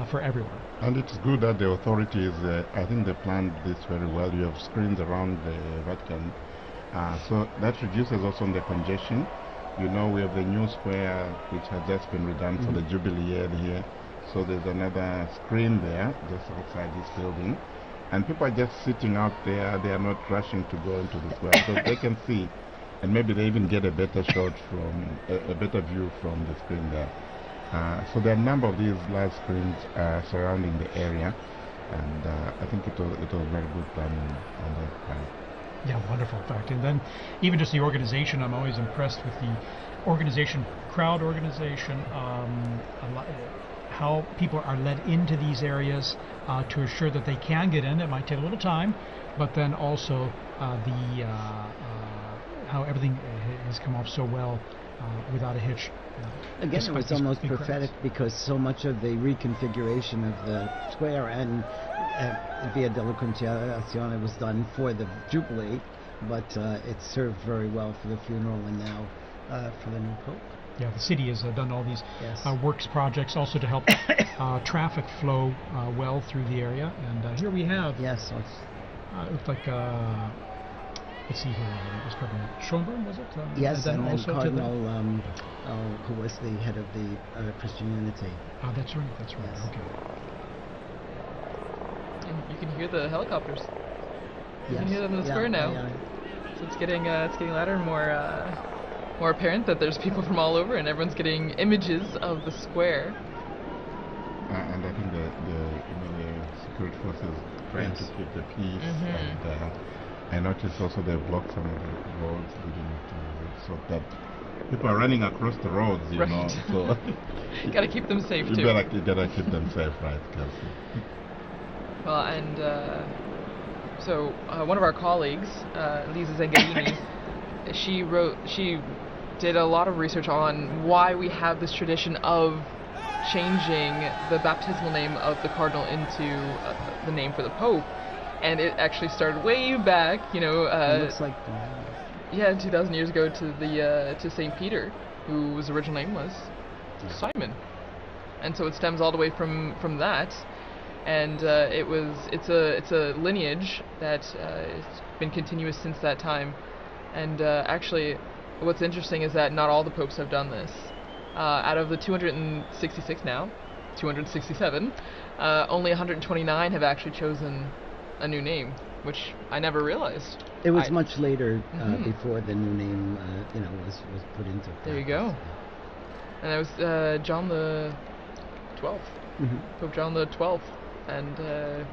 for everyone. And it's good that the authorities, I think they planned this very well. You have screens around the Vatican, so that reduces also the congestion. We have the new square which has just been redone for the Jubilee year here. So there's another screen there just outside this building. And people are just sitting out there. They are not rushing to go into the square because they can see. And maybe they even get a better shot from, a better view from the screen there. So there are a number of these large screens surrounding the area. And I think it was very good planning on that part. Yeah, wonderful, in fact. And then even just the organization, I'm always impressed with the organization, crowd organization, how people are led into these areas to assure that they can get in. It might take a little time, but then also how everything has come off so well without a hitch. Again, it was almost prophetic because so much of the reconfiguration of the square and Via della Conciliazione was done for the Jubilee, but it served very well for the funeral and now for the new Pope. Yeah, the city has done all these Yes. works projects also to help traffic flow well through the area. And here we have, Yes, so it looked like, let's see here, it was Cardinal Schönbrunn, was it? yes, and then also to Cardinal, who was the head of the Christian Unity. that's right, Yes. okay. And you can hear the helicopters. You can Yes. hear them in the square now. So it's getting louder and more apparent that there's people from all over, and everyone's getting images of the square. And I think the security forces trying to keep the peace. And I noticed also they blocked some of the roads leading to, so that people are running across the roads, you Right. know. So Gotta keep them safe you too. gotta keep them safe, right, Kelsey? Well, and so one of our colleagues, Lisa Zengarini, she did a lot of research on why we have this tradition of changing the baptismal name of the cardinal into the name for the Pope, and it actually started way back, It looks like 2,000 years ago to Saint Peter, whose original name was Simon, and so it stems all the way from that. And it's a lineage that has been continuous since that time. And actually, what's interesting is that not all the popes have done this. Out of the 266 now, 267, only 129 have actually chosen a new name, which I never realized. it was much later Mhm. before the new name, was put into practice. There you go. And it was John the 12th, Pope John the 12th. And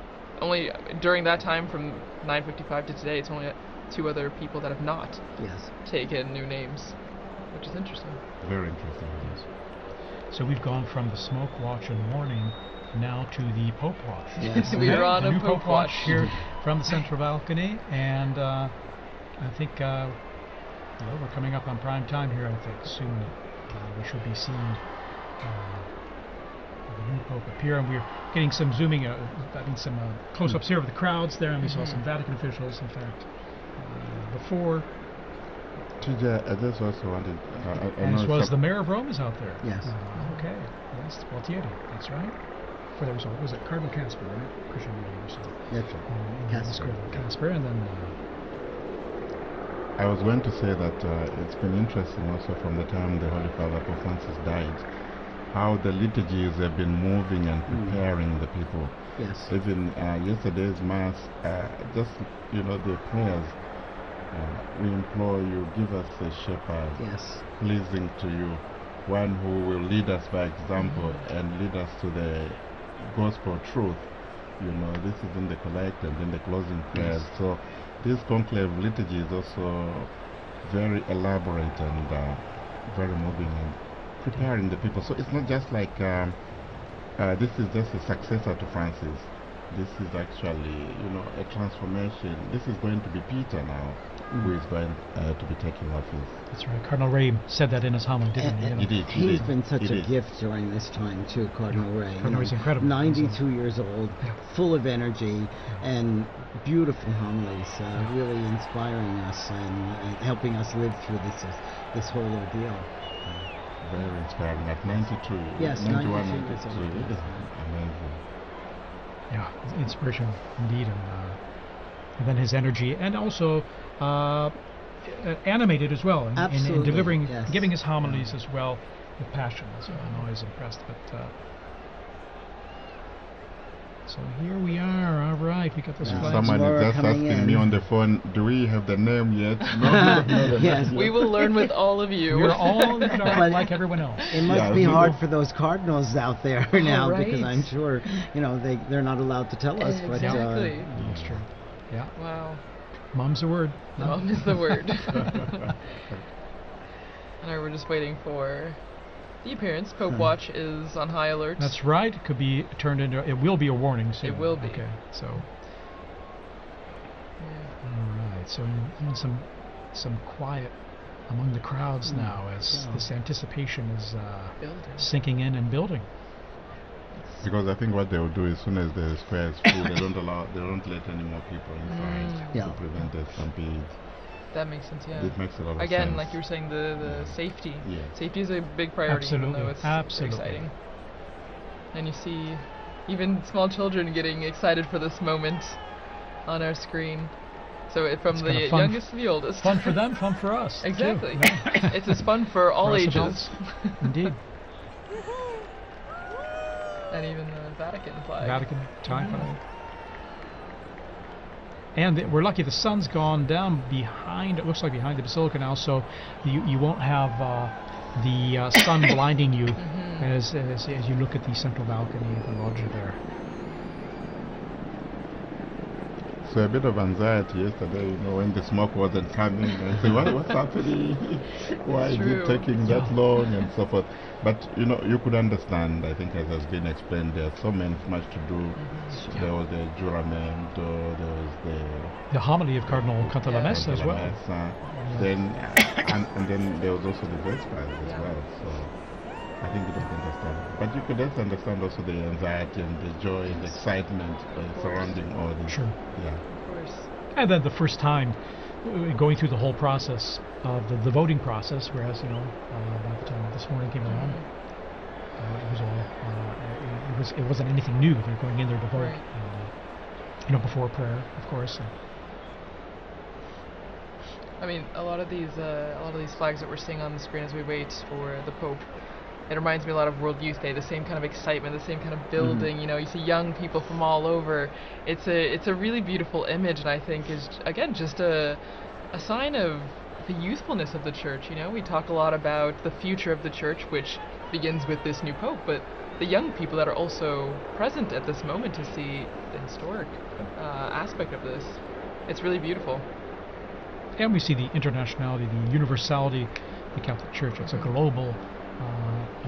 only during that time, from 955 to today, it's only two other people that have not Yes. taken new names, which is interesting. Very interesting. Yes. So we've gone from the smoke watch and warning now to the Pope watch. Yes. We are on the a new Pope watch watch. here from the central balcony, and I think we're coming up on prime time here. I think soon we should be seeing the new Pope appear, and we're getting some zooming, some close-ups here of the crowds there, and we saw some Vatican officials, in fact, before. TJ, I just also wanted, I And know as well as some- the mayor of Rome is out there. Yes. Okay. Yes, Gualtieri. That's right. For there was it Cardinal Casper, right? Christian University. That's right. Casper. Casper, and then. I was going to say that it's been interesting also from the time the Holy Father Pope Francis died, how the liturgies have been moving and preparing the people. Yes. Even yesterday's Mass, just, the prayers, we implore you, give us a shepherd Yes. pleasing to you, one who will lead us by example and lead us to the gospel truth. This is in the collect and in the closing prayers. Yes. So this conclave liturgy is also very elaborate and very moving and preparing the people. So it's not just like this is just a successor to Francis. this is actually, a transformation. This is going to be Peter now, who is going to be taking office. That's right. Cardinal Ray said that in his homily, didn't he? He did. He's been such a gift during this time too, Cardinal Ray. Cardinal Ray's incredible. 92 years old, full of energy, and beautiful homilies, really inspiring us and helping us live through this whole ordeal. Very inspiring. At 92. Yes, 91. 92 years old. Amazing. Yeah, inspirational indeed, and then his energy, and also animated as well, in delivering, giving his homilies as well with passion. So I'm always impressed. But so here we are. All right, we got this flag. Someone is just asking me on the phone, do we have the name yet? No. Yes. We will learn with all of you. We're all like everyone else. It must be hard for those cardinals out there now, right. because I'm sure, they're not allowed to tell us. Exactly. That's true. Yeah. Wow. Mom's the word. Mom is the word. And we're just waiting for the appearance. Pope Watch is on high alert. That's right. It could be turned into. It will be a warning soon. It will be. Okay. So. Yeah. All right. So in some quiet among the crowds now, as this anticipation is sinking in and building. Because I think what they will do, as soon as the square is full, they don't let any more people inside to prevent the stampede. That makes sense, yeah. It makes a lot of sense. Again, like you were saying, the safety. Yeah. Safety is a big priority, Absolutely. even though it's very exciting. And you see even small children getting excited for this moment on our screen. So from the youngest to the oldest. Fun for them, fun for us. Exactly. Too, yeah. It's as fun for all ages. Indeed. And even the Vatican flag. Vatican time flag. And we're lucky the sun's gone down behind, it looks like behind the Basilica now, so you won't have the sun blinding you as you look at the central balcony of the loggia there. So a bit of anxiety yesterday, when the smoke wasn't coming, and say, what's happening? Why is it taking that long, and so forth. But you could understand. I think, as has been explained, there's so much to do. There was the juramento, there was the homily of Cardinal Cantalamessa as well. Then and then there was also the Vespers as well. So I think you don't understand. But you could just understand also the anxiety and the joy and the excitement surrounding all this. Sure. Yeah. Of course. And then the first time going through the whole process of the voting process, whereas by the time this morning came around, it was all it wasn't anything new. They're going in there to vote, before prayer, of course. I mean, a lot of these flags that we're seeing on the screen as we wait for the Pope, it reminds me a lot of World Youth Day. The same kind of excitement, the same kind of building. You see young people from all over. It's a really beautiful image, and I think is again just a sign of the youthfulness of the church. We talk a lot about the future of the church, which begins with this new Pope, but the young people that are also present at this moment to see the historic aspect of this. It's really beautiful. And we see the internationality, the universality of the Catholic Church. It's a global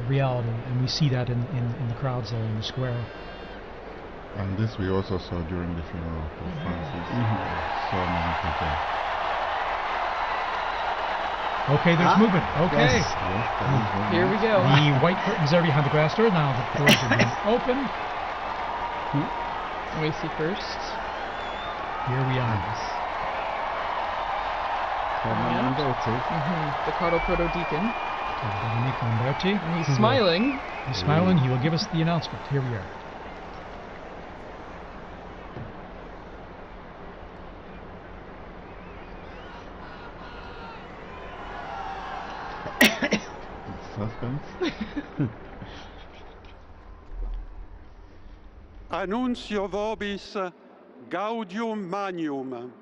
reality, and we see that in the crowds there in the square. And this we also saw during the funeral of Pope Francis. So many people. Okay, there's movement. Okay. Yes, here we go. The white curtains are behind the glass door. Now the doors are being opened. And we see first. Here we are. The Cardinal Proto-Deacon. And he's smiling. He's smiling. He will give us the announcement. Here we are. Suspense. Annuncio vobis gaudium magnum.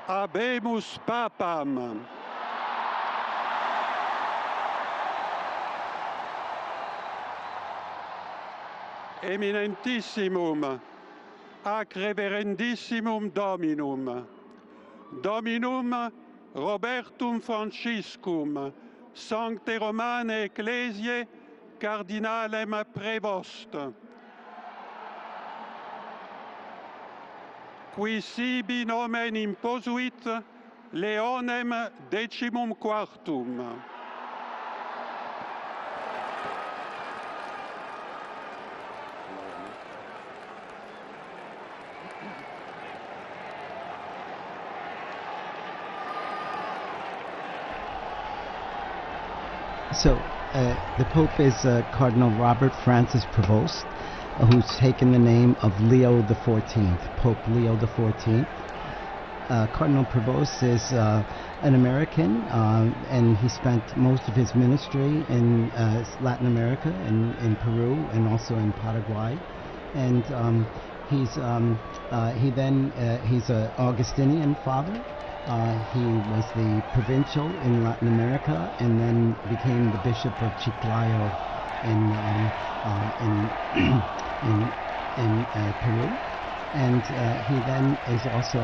Habemus Papam. Eminentissimum, ac reverendissimum Dominum, Dominum Robertum Franciscum, Sancte Romane Ecclesiae Cardinalem Prevost. Qui sibi nomen imposuit Leonem decimum quartum. So the Pope is Cardinal Robert Francis Prevost, who's taken the name of Leo XIV, Pope Leo XIV. Cardinal Prevost is an American, and he spent most of his ministry in Latin America, in Peru, and also in Paraguay. And he's an Augustinian father. He was the provincial in Latin America, and then became the Bishop of Chiclayo in Peru. And he then is also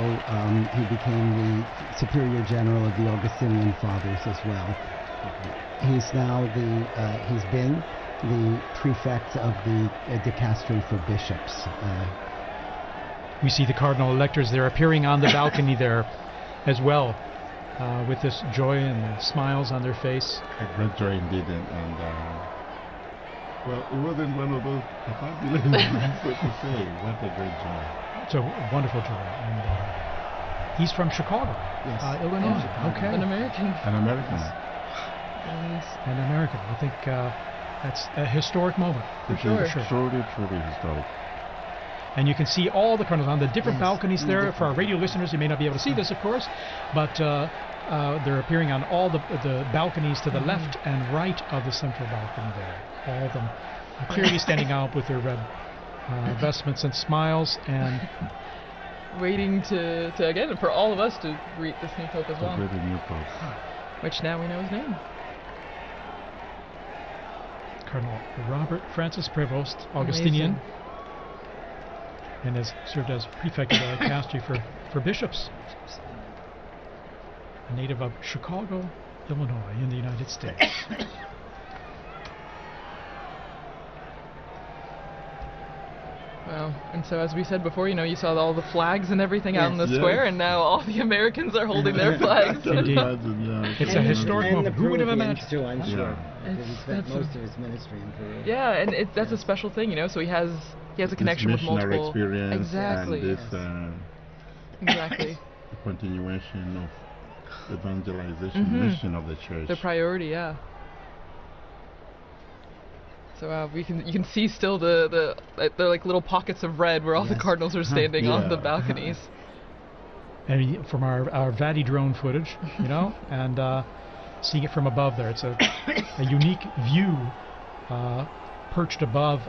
he became the Superior General of the Augustinian Fathers as well. He's now he's been the prefect of the dicastery for bishops. We see the cardinal electors there appearing on the balcony there as well, with this joy and smiles on their face. A great joy indeed, and well, it wasn't one of those fabulous moments, so to say. What a great joy. It's a wonderful joy. And he's from Chicago, Yes. Illinois. Chicago. Okay. An American. An American. And An American. I think that's a historic moment. It sure. is truly, truly historic. And you can see all the cardinals on the different Yes, balconies on the there. different For our radio listeners, you may not be able to see this, of course, but they're appearing on all the balconies to the left and right of the central balcony there. All of them clearly standing out with their red vestments and smiles, and waiting to again for all of us to greet this new pope as A well, great new pope. which now we know his name. Cardinal Robert Francis Prevost, Augustinian, Amazing. and has served as prefect of the dicastery for bishops. A native of Chicago, Illinois, in the United States. Wow. And so, as we said before, you saw all the flags and everything out in the Yes. square, and now all the Americans are holding their flags. Indeed. Yeah, It's a historic and moment. the Who would have Peruvians imagined? too, I'm Yeah. sure. Because he spent That's most of his ministry in Peru. Yeah, and that's a special thing, So he has a connection with missionary multiple. experience Exactly. and this Exactly. continuation of evangelization Mhm. mission of the church. The priority, yeah. So you can see still the like little pockets of red where all the Yes. cardinals are standing on the Yeah. balconies. And from our Vati drone footage, and seeing it from above there, it's a unique view, perched above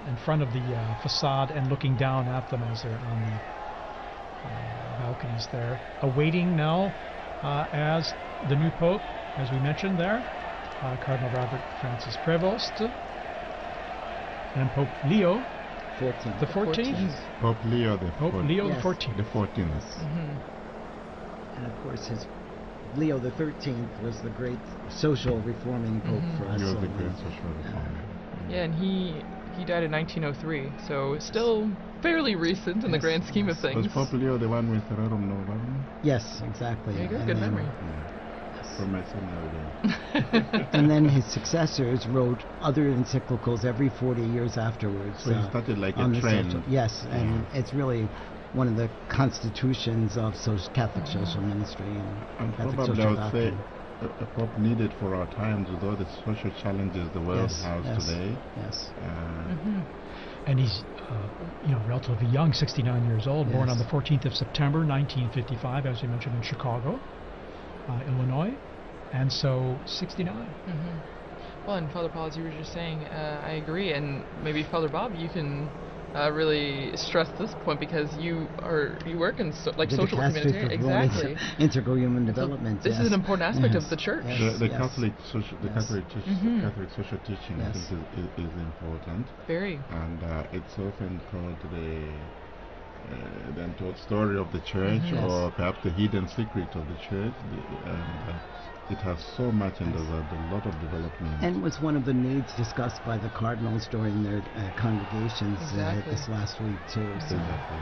in front of the facade and looking down at them as they're on the balconies there, awaiting now as the new pope, as we mentioned there, Cardinal Robert Francis Prevost, and Pope Leo 14. the 14th. Pope Leo the Pope Leo Yes. the 14th. the 14th. And of course, Leo the 13th was the great social reforming pope for us. He was so the great social reformer. Yeah, and he died in 1903, so still fairly recent in the Yes, grand scheme of yes. things. Was Pope Leo the one with Rerum Novarum? Yes, exactly. There you go, And good then- memory. From my seminary. And then his successors wrote other encyclicals every 40 years afterwards. So he started like on a the trend. social- yes, and it's really one of the constitutions of Catholic social ministry and And Catholic probably I social would say doctrine. a pope needed for our times with all the social challenges the world Yes, has yes. today. Yes. And he's, relatively young, 69 years old, born Yes. on the 14th of September, 1955, as you mentioned, in Chicago, Illinois, and so 69. Well, and Father Paul, as you were just saying, I agree, and maybe Father Bob, you can really stress this point because you work in social dicastery humanitarian. for Exactly. Integral human development. This yes. is an important aspect Yes. of the church. Yes. The yes. Catholic social, the Yes. Catholic social teaching, Yes. I think, is important, Very. and it's often called the untold story of the church, Yes. or perhaps the hidden secret of the church. it has so much, and there's a lot of development. And was one of the needs discussed by the cardinals during their congregations this last week too. So. Exactly.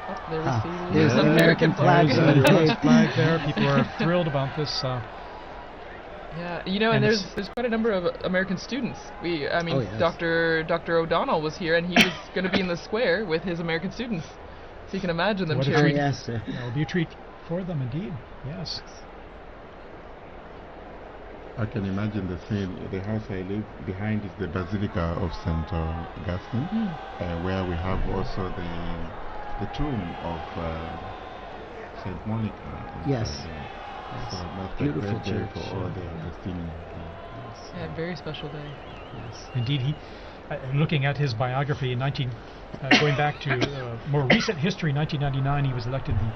Oh, they're receiving There's an an American flag. There's the US flag there. People are thrilled about this. Yeah, you know, and there's quite a number of American students. I mean, yes. Dr. O'Donnell was here, and he was going to be in the square with his American students. So you can imagine them What a cheering. treat. Yes. That will be a treat for them, indeed. Yes. I can imagine the scene. The house I live behind is the Basilica of St. Augustine, where we have also the tomb of St. Monica. Yes. So that's Beautiful the birthday church. for all the Augustinians. Yeah, very special day. Yes. Indeed, he. Looking at his biography, going back to more recent history, 1999, he was elected the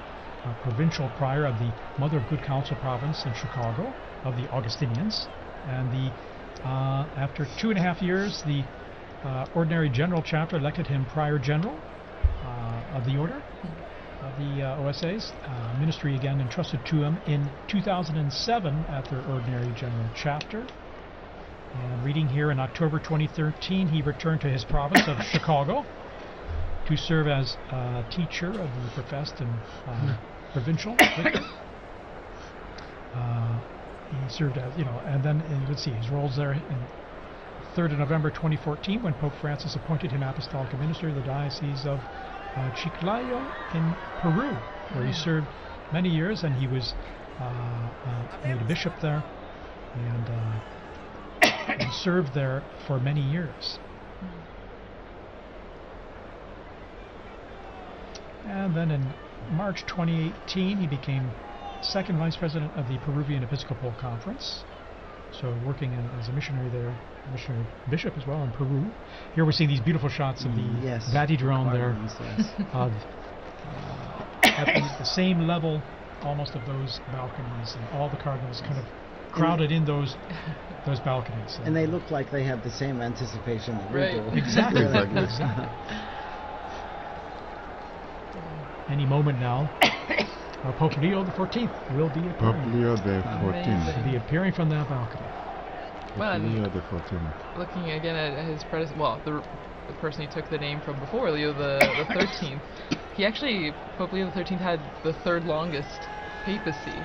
provincial prior of the Mother of Good Counsel province in Chicago of the Augustinians, and after 2.5 years, the Ordinary General Chapter elected him prior general of the order of the OSAs. Ministry again entrusted to him in 2007 at their Ordinary General Chapter. And reading here, in October 2013, he returned to his province of Chicago to serve as teacher of the professed and provincial vicar. He served as, and then you can see his roles there. In 3rd of November 2014, when Pope Francis appointed him apostolic minister of the Diocese of Chiclayo in Peru, where he served many years, and he was made a bishop there, and he served there for many years. And then in March 2018, he became second vice president of the Peruvian Episcopal Conference, so working as a missionary there, missionary bishop as well in Peru. Here we're seeing these beautiful shots of the Vatidrone there, of at the same level almost of those balconies, and all the cardinals kind of crowded in those balconies. And they look like they have the same anticipation that we do. Exactly. Exactly. Any moment now, Pope Leo XIV will be appearing. Pope Leo XIV. Will be appearing from that balcony. Well, Leo XIV. Looking again at his the person he took the name from before, Leo the 13th. He actually, Pope Leo XIII had the third longest papacy,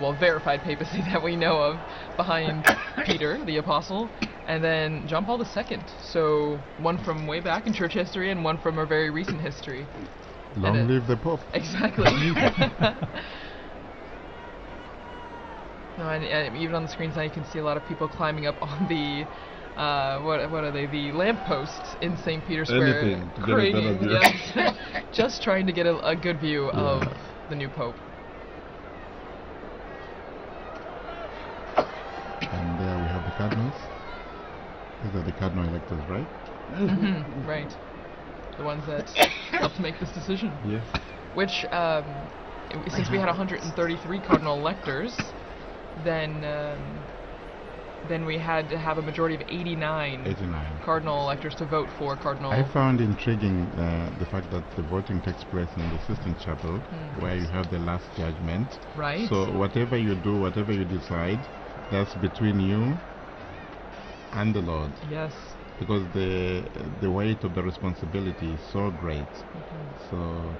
well, verified papacy that we know of, behind Peter, the apostle, and then John Paul II. So one from way back in church history and one from our very recent history. Long live the Pope. Exactly. No, and even on the screens now you can see a lot of people climbing up on the what are they? The lampposts in St. Peter's Square. Anything to get a better view. Yes, just trying to get a good view of the new Pope. And there we have the cardinals. These are the cardinal electors, right? Mm-hmm, right. The ones that helped make this decision. Yes. Which, since we had 133 cardinal electors, then we had to have a majority of 89 cardinal electors to vote for cardinal. I found intriguing the fact that the voting takes place in the Sistine Chapel, where you have the last judgment. Right. So whatever you do, whatever you decide, that's between you and the Lord. Yes. Because the weight of the responsibility is so great. So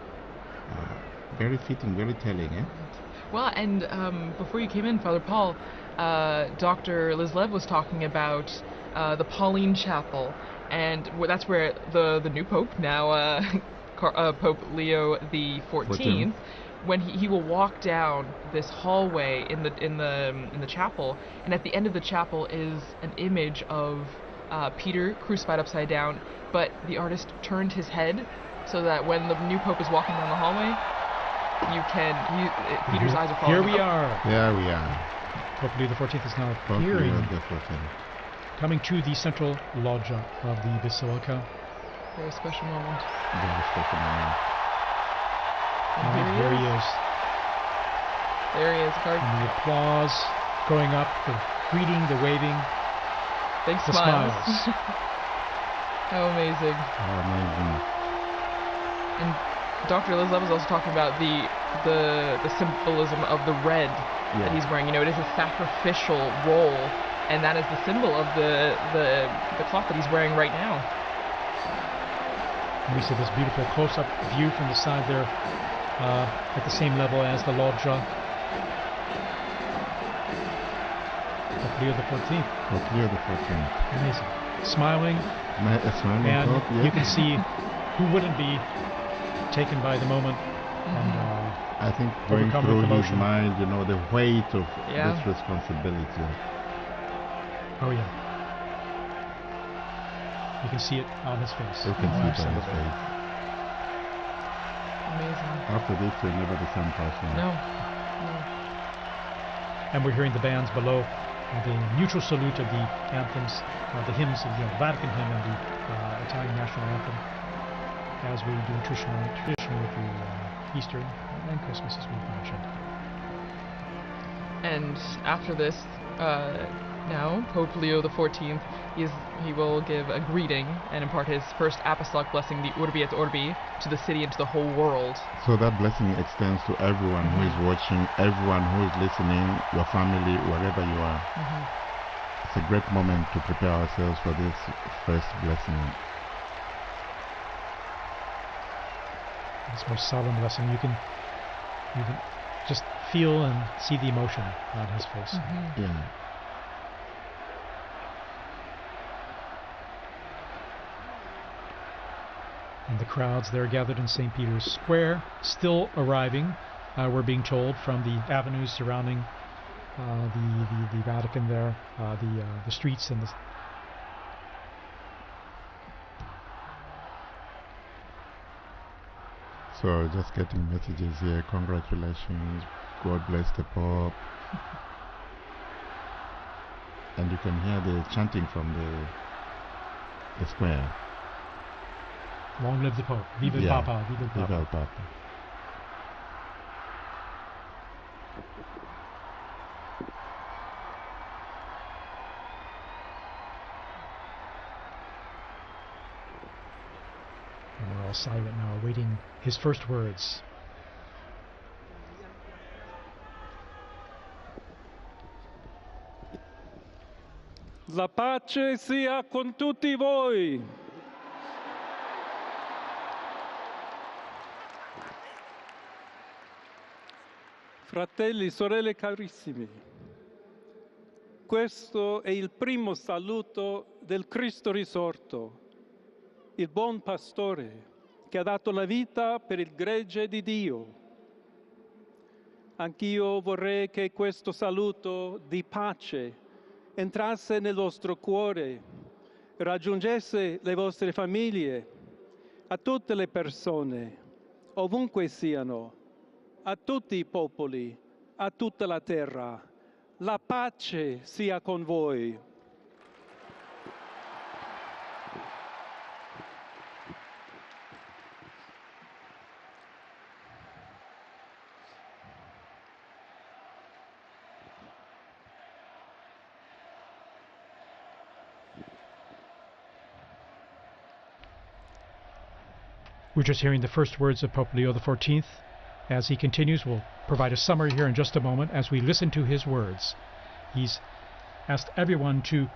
very fitting, very telling, eh? Well, and before you came in, Father Paul, Dr. Liz Lev was talking about the Pauline Chapel, and that's where the new Pope, now Pope Leo the 14th, when he will walk down this hallway in the chapel, and at the end of the chapel is an image of Peter crucified upside down, but the artist turned his head so that when the new Pope is walking down the hallway, Peter's eyes are following. Here we are. There we are. Pope Leo XIV is now Pope appearing, Leo XIV. coming to the central loggia of the Basilica. Very special moment. Very special moment. And Here he is. There he is, And the applause going up, the greeting, the waving, big the smiles. smiles. How amazing. How amazing. And Dr. Liz Lev was also talking about the symbolism of the red that he's wearing. You know, it is a sacrificial role, and that is the symbol of the cloth that he's wearing right now. And we see this beautiful close-up view from the side there, at the same level as the loggia. Pope Leo XIV. Pope Leo XIV. Amazing. Smiling, Smiling and Pope, yes. you can see who wouldn't be taken by the moment. And I think going overcome through with his emotion. mind, you know, the weight of Yeah. this responsibility. oh yeah, you can see it on his face. You can Oh, see it on his absolutely. face. Amazing. After this, you're never the same person. No. And we're hearing the bands below, the mutual salute of the anthems, the hymns of the Vatican hymn and the Italian national anthem, as we do traditionally through Easter and Christmas, as we've mentioned. And after this, now Pope Leo XIV, he will give a greeting and impart his first apostolic blessing, the Urbi et Orbi, to the city and to the whole world. So that blessing extends to everyone who is watching, everyone who is listening, your family, wherever you are. It's a great moment to prepare ourselves for this first blessing. This most solemn blessing, you can just feel and see the emotion on his face. Yeah. And the crowds there gathered in St. Peter's Square, still arriving, we're being told, from the avenues surrounding the Vatican there, the streets and the... So just getting messages here, congratulations, God bless the Pope. And you can hear the chanting from the square. Long live the Pope. Viva el Yeah. Papa. Viva el Papa. Viva el Papa. And we're all silent now, awaiting his first words. La pace sia con tutti voi. Fratelli, sorelle carissimi, questo è il primo saluto del Cristo risorto, il buon pastore che ha dato la vita per il gregge di Dio. Anch'io vorrei che questo saluto di pace entrasse nel vostro cuore, raggiungesse le vostre famiglie, a tutte le persone, ovunque siano, a tutti i popoli, a tutta la terra. La pace sia con voi. We're just hearing the first words of Pope Leo XIV. As he continues, we'll provide a summary here in just a moment as we listen to his words. He's asked everyone to,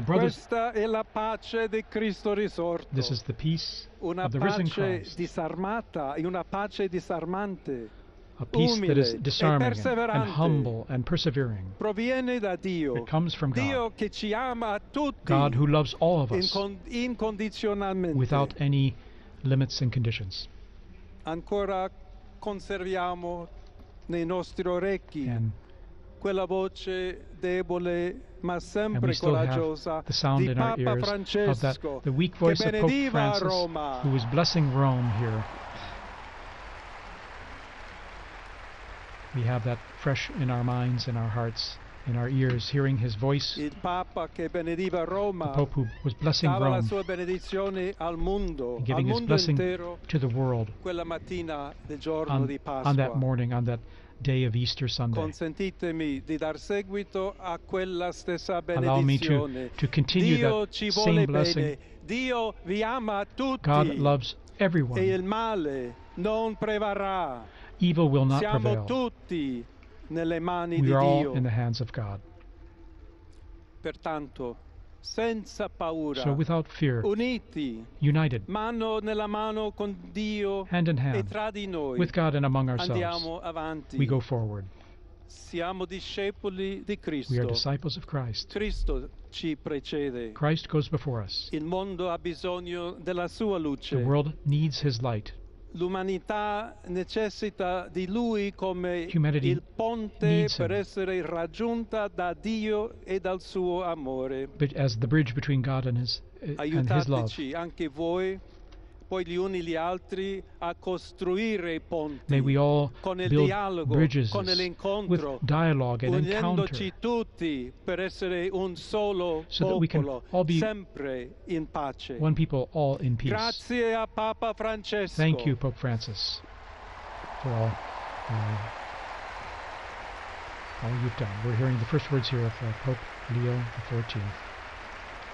brothers, Questa è la pace di Cristo risorto. this is the peace Una of the risen pace Christ, disarmata e una pace disarmante. a peace that is umile e disarming and perseverante. humble and persevering. Proviene da Dio. It comes from God, Dio che ci ama a tutti God who loves all of us incondizionalmente. without any limits and conditions. Ancora conserviamo nei nostri orecchi And quella voce debole ma sempre we still coraggiosa have the sound di in our Papa ears of that, Francesco the weak che voice of Pope benediva Francis, Roma. who was blessing Rome here. We have that fresh in our minds, in our hearts, in our ears, hearing his voice. Il Papa che benediva The Roma Pope who was blessing dava la Rome, sua benedizione al mondo, al giving his mondo blessing intero to the world quella mattina del giorno di Pasqua. on that morning, on that day of Easter Sunday. Consentitemi di dar seguito a quella stessa Allow me benedizione. to continue Dio that ci same vuole blessing. bene. Dio vi ama tutti. God loves E everyone. il male non prevarrà. Evil will not Siamo prevail. tutti nelle mani We di are all Dio. in the hands of God. Pertanto, senza paura, So without fear, uniti, united, mano nella mano con Dio hand in e hand, tra di noi, with God and among ourselves, andiamo avanti. we go forward. Siamo discepoli di We are Cristo. disciples of Christ. Cristo ci precede. Christ goes before us. Il mondo ha bisogno della sua luce. The world needs His light. L'umanità necessita di Lui come Humanity il ponte needs per him. essere raggiunta da Dio e dal suo amore. But as the bridge between God and His love. Aiutateci anche voi, poi gli uni gli altri, a costruire i ponti May we all con il build dialogo, bridges con with l'incontro, dialogue and unendoci encounter, tutti per essere un solo so that we can popolo, all be sempre in pace. one people, all in peace. Grazie a Papa Francesco. Thank you, Pope Francis, for all you've done. We're hearing the first words here of Pope Leo XIV,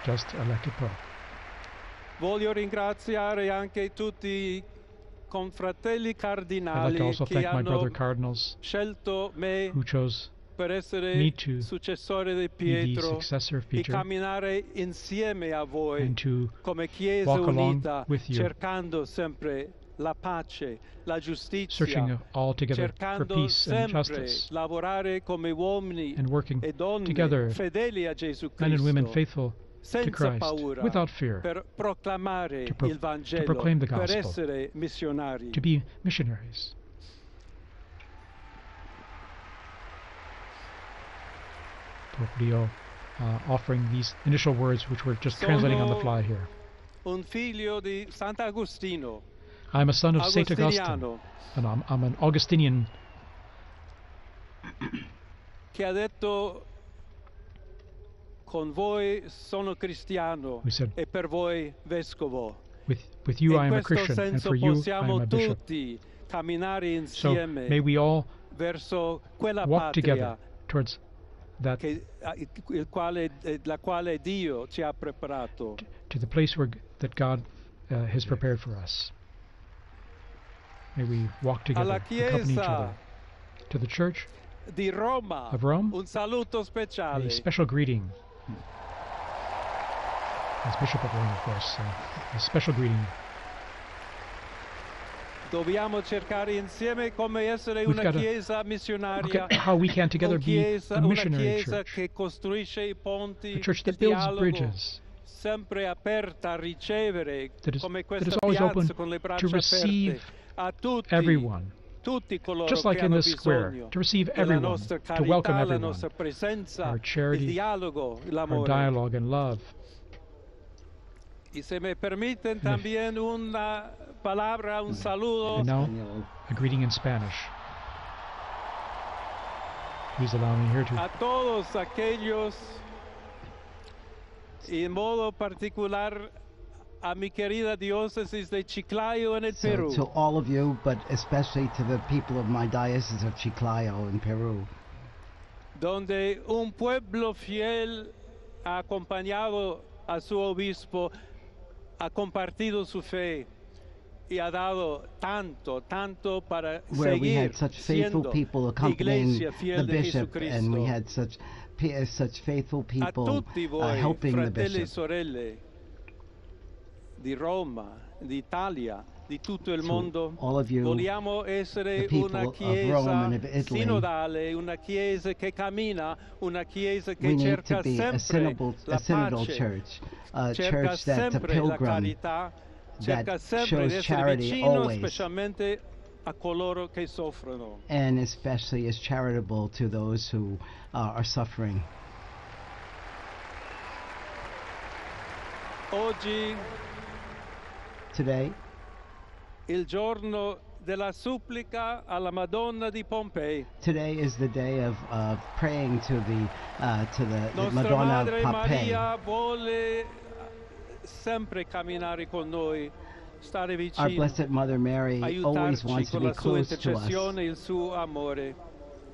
just elected Pope. Voglio ringraziare anche tutti i confratelli I'd like cardinali to also che thank my brother hanno cardinals scelto me who chose per essere me to successore di be the Pietro successor of e Peter camminare insieme a voi and to come Chiesa walk along unita, with you, cercando sempre la pace, la giustizia, searching all together for cercando peace and sempre justice, lavorare come uomini and working e donne together, fedeli a Gesù men and women Cristo, faithful to senza Christ, paura, without fear, per proclamare to il Vangelo, proclaim the per gospel, essere missionari. to be missionaries. Pope Leo offering these initial words, which we're just translating on the fly here. Un figlio di Sant'Agostino, I'm a son of Saint Augustine, Agostiniano, and I'm an Augustinian che ha detto: con voi sono cristiano who said, e per voi vescovo. with you I In am a questo Christian, and senso for you I am possiamo a bishop. tutti camminare So insieme may we all verso quella walk together patria towards that, la quale Dio ci ha preparato. to the place that God has prepared for us. May we walk together, Alla accompany each Chiesa other. To the Church di Roma, of Rome, un saluto speciale. a special greeting. As Bishop of Rome, of course, a special greeting. Dobbiamo cercare insieme come essere We've una got to chiesa look missionaria, at how we can together be a una missionary chiesa church, che costruisce i ponti, a church il that builds dialogo, bridges, sempre aperta a ricevere, that is come questa always piazza open con le to braccia receive aperte, a tutti, everyone, tutti coloro just like che in hanno this square, bisogno to receive della everyone, nostra to welcome carità, la everyone, nostra presenza, our charity, il dialogo, our l'amore. dialogue and love. Y se me permiten también una palabra, un saludo And now, a greeting in Spanish. Please allow me here to a todos aquellos, y en modo particular a mi querida diócesis de Chiclayo en el So Perú, to all of you, but especially to the people of my diocese of Chiclayo in Peru, donde un pueblo fiel ha acompañado a su obispo, ha compartido su fe y ha dado tanto, tanto para where we seguir had such faithful siendo people accompanying iglesia fiel the de bishop, and we Jesucristo. had such faithful A people tutti voi, helping the fratelli e bishop. sorelle di Roma, d'Italia, di tutto il To mondo, all of you, vogliamo essere the people una of chiesa Rome and of Italy, sinodale, una chiesa che cammina, una chiesa che we need cerca to be a sempre la synodal pace, church, a cerca church that's a sempre la pilgrim, carità, cerca that sempre shows di essere charity vicino always, specialmente a coloro che soffrono. and especially is charitable to those who are suffering. Oggi Today, il giorno della supplica alla Madonna di Pompei. today is the day of praying to the Nostra Madonna of Madre Pompeii. Maria vuole sempre camminare con noi, stare Our vicino, Blessed Mother Mary always aiutarci wants to con be la sua close to us. intercessione e il suo amore.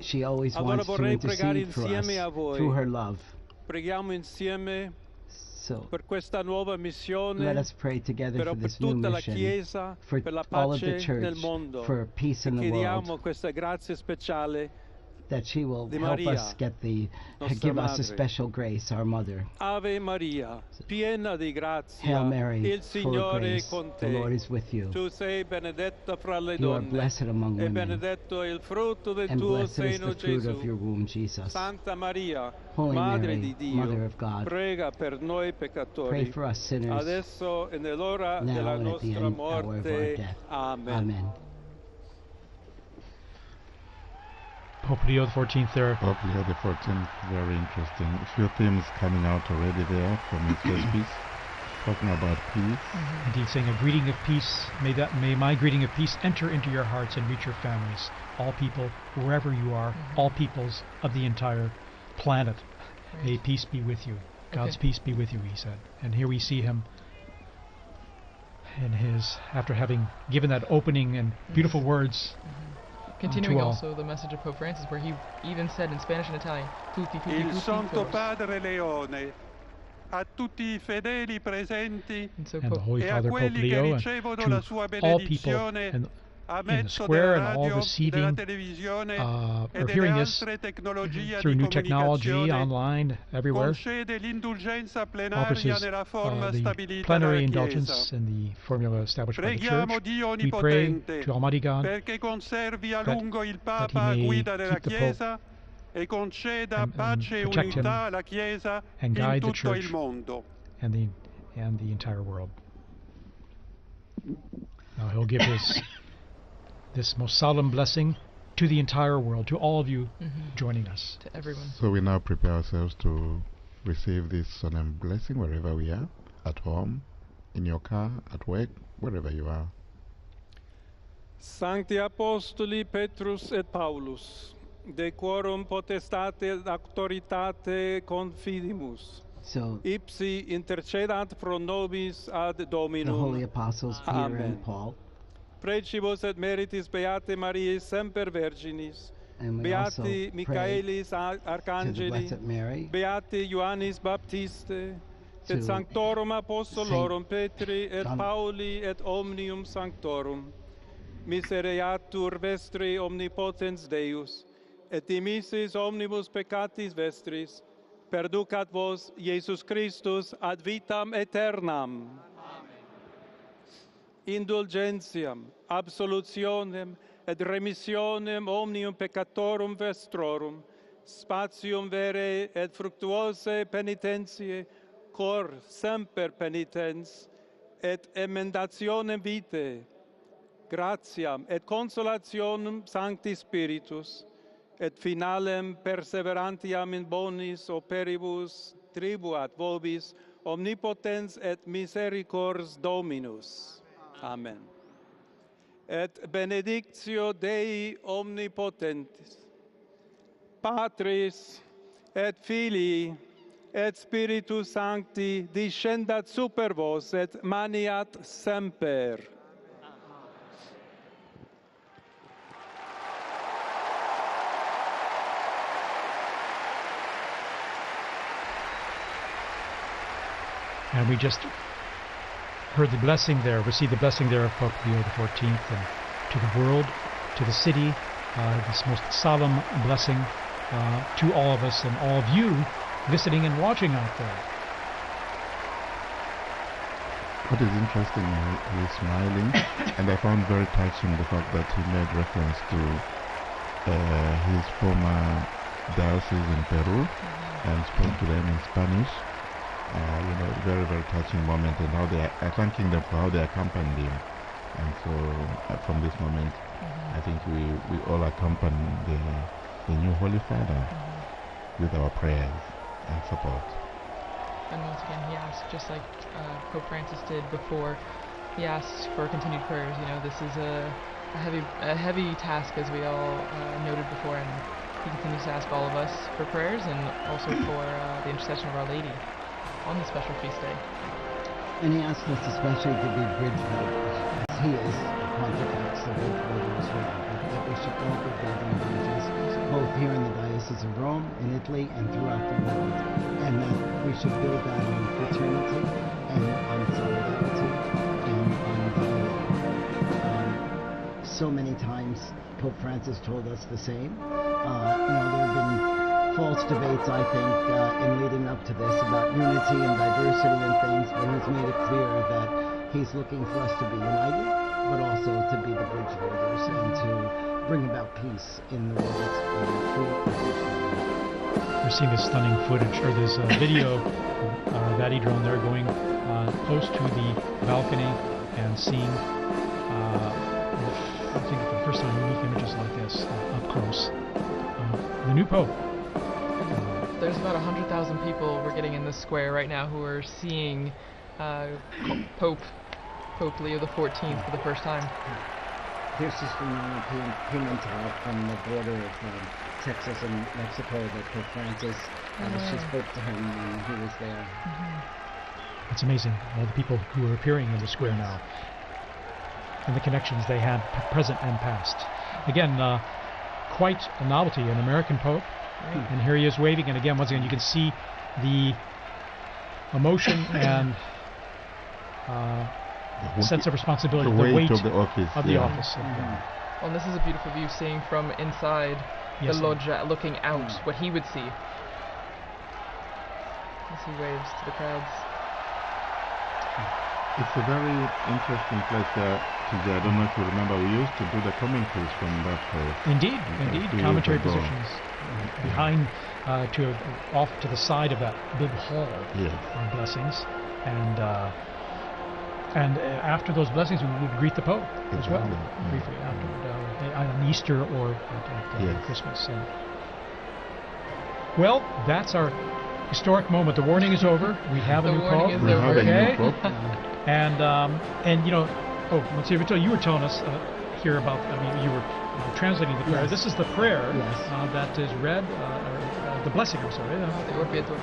She always Allora wants to vorrei pregare intercede for us insieme a voi. through her love. Preghiamo insieme So per questa nuova let missione, us pray together però for per this new tutta la mission, Chiesa, for per la all of the pace nel church, mondo. for peace in the Chiediamo world. questa grazia speciale that she will Di help Maria, us get the, nostra give us a madre. special grace, our mother. Ave Maria, piena di grazia, Hail Mary, il full of Signore è grace, con the te. Lord is with you. Tu sei benedetta fra le You are donne, blessed among e women, benedetto è il frutto del and tuo blessed is seno, the fruit Gesù. of your womb, Jesus. Santa Maria, Holy Madre Mary, di Dio, Mother of God, prega per noi pray peccatori, for us sinners, adesso e nell'ora now della and at the nostra end hour of our morte. death. Amen. Amen. Pope Leo XIV there. Pope Leo XIV, very interesting. A few themes coming out already there from his first piece, talking about peace. Indeed, saying a greeting of peace. May my greeting of peace enter into your hearts and reach your families. All people, wherever you are, all peoples of the entire planet. May peace be with you. God's peace be with you, he said. And here we see him in his, after having given that opening and beautiful words. Continuing also the message of Pope Francis, where he even said in Spanish and Italian, tutti, tutti, Il tutti, Santo todos. Padre Leone, a tutti I fedeli presenti And so And the Pope, Holy e a Father Pope quelli che Leo, and ricevono la to sua all people benedizione and a in the mezzo square della and all radio, della receiving televisione e are delle hearing this altre tecnologie through di new technology, comunicazione, online, everywhere. concede l'indulgenza Offers plenaria his, nella forma the stabilita plenary dalla indulgence Chiesa. in the formula established by the Preghiamo Church. Dio We pray Onnipotente to Almighty God perché conservi a lungo il that Papa he a may guida della keep the Pope Chiesa e conceda and pace e protect him unità alla Chiesa and in guide the tutto il Church mondo. and the entire world. Now he'll give this most solemn blessing to the entire world, to all of you joining us. to everyone. So we now prepare ourselves to receive this solemn blessing wherever we are, at home, in your car, at work, wherever you are. Sancti Apostoli Petrus et Paulus, de quorum potestate et auctoritate confidimus, So ipsi intercedat pro nobis ad the Dominum. holy apostles Peter Amen. and Paul, Precibus et meritis Beate Mariae semper Virginis, and we also Beati pray Michaelis to the Arcangeli, Blessed Mary, Beati Ioannis Baptiste, to et Sanctorum Apostolorum Petri et John- Pauli et omnium Sanctorum, misereatur vestri omnipotens Deus, et dimissis omnibus peccatis vestris, perducat vos Iesus Christus ad vitam aeternam. Indulgentiam, absolutionem et remissionem omnium peccatorum vestrorum, spatium vere et fructuose penitentiae, cor semper penitens, et emendationem vitae, gratiam et consolationem Sancti Spiritus, et finalem perseverantiam in bonis operibus tribuat vobis omnipotens et misericors Dominus. Amen. Et benedictio Dei omnipotentis, Patris et Filii et Spiritus Sancti descendat super vos et maniat semper. And we just heard the blessing there, received the blessing there of Pope Leo XIV, and to the world, to the city, this most solemn blessing to all of us and all of you listening and watching out there. What is interesting, he is smiling, and I found very touching the fact that he made reference to his former diocese in Peru and spoke to them in Spanish. Very, very touching moment, and how they are thanking them for how they accompanied him. And so, from this moment, I think we all accompany the new Holy Father with our prayers and support. And once again, he asked, just like Pope Francis did before, he asked for continued prayers. You know, this is a heavy task, as we all noted before, and he continues to ask all of us for prayers and also for the intercession of Our Lady on the special feast day. and he asked us especially to be bridge builders, as he is the Pontifex, the bridge builder as well, that we should all be building bridges, both here in the Diocese of Rome, in Italy, and throughout the world, and that we should build that on fraternity, and on solidarity, and on dialogue. So many times Pope Francis told us the same, There have been false debates, I think, in leading up to this about unity and diversity and things, but he's made it clear that he's looking for us to be united, but also to be the bridge builders and to bring about peace in the world. We're seeing this stunning footage, or this video, Vati drone there going close to the balcony and seeing, I think for the first time, unique images like this up close. The new Pope. There's about 100,000 people we're getting in this square right now who are seeing Pope Leo XIV for the first time. Here's just from Pimentel from the border of Texas and Mexico that Pope Francis, she spoke to him when he was there. It's amazing, all the people who are appearing in the square now, and the connections they had present and past. Again, quite a novelty, an American Pope, and here he is waving, and again, once again, you can see the emotion and sense of responsibility, the weight of the office. Well, and this is a beautiful view, seeing from inside the loggia, looking out, what he would see as he waves to the crowds. It's a very interesting place there. I don't know if you remember, we used to do the commentaries from that place. Indeed, commentary positions behind, off to the side of that big hall of blessings, and after those blessings, we would greet the Pope as well, briefly after on Easter or at Christmas. Well, that's our historic moment. The warning is over. We have a new Pope. And you know, Monsignor Vitello, you were telling us here about, you were translating the prayer. This is the prayer that is read, the blessing, I'm sorry. The Orviator.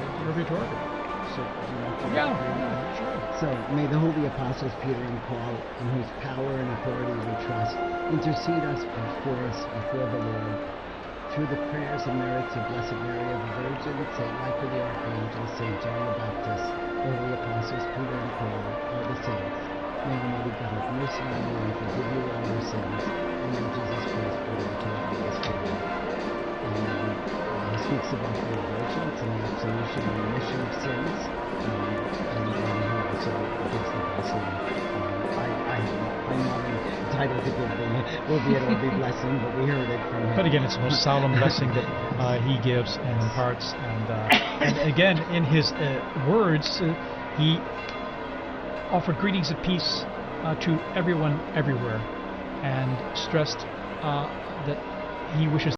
So, may the holy apostles Peter and Paul, in whose power and authority we trust, intercede for us before the Lord. Through the prayers and merits of Blessed Mary of the Virgin, St. Michael the Archangel, St. John the Baptist, the holy apostles Peter and Paul, all the saints, may Almighty God have mercy on you and forgive you all your sins, and may Jesus Christ bring you to the highest glory. He speaks about the indulgence and the absolution and remission of sins, and he also gives the blessing. I'm not entitled to give the Orvieto blessing, but we heard it from him. But again, it's the most solemn blessing that he gives and imparts. And again, in his words, he offered greetings of peace to everyone, everywhere, and stressed that he wishes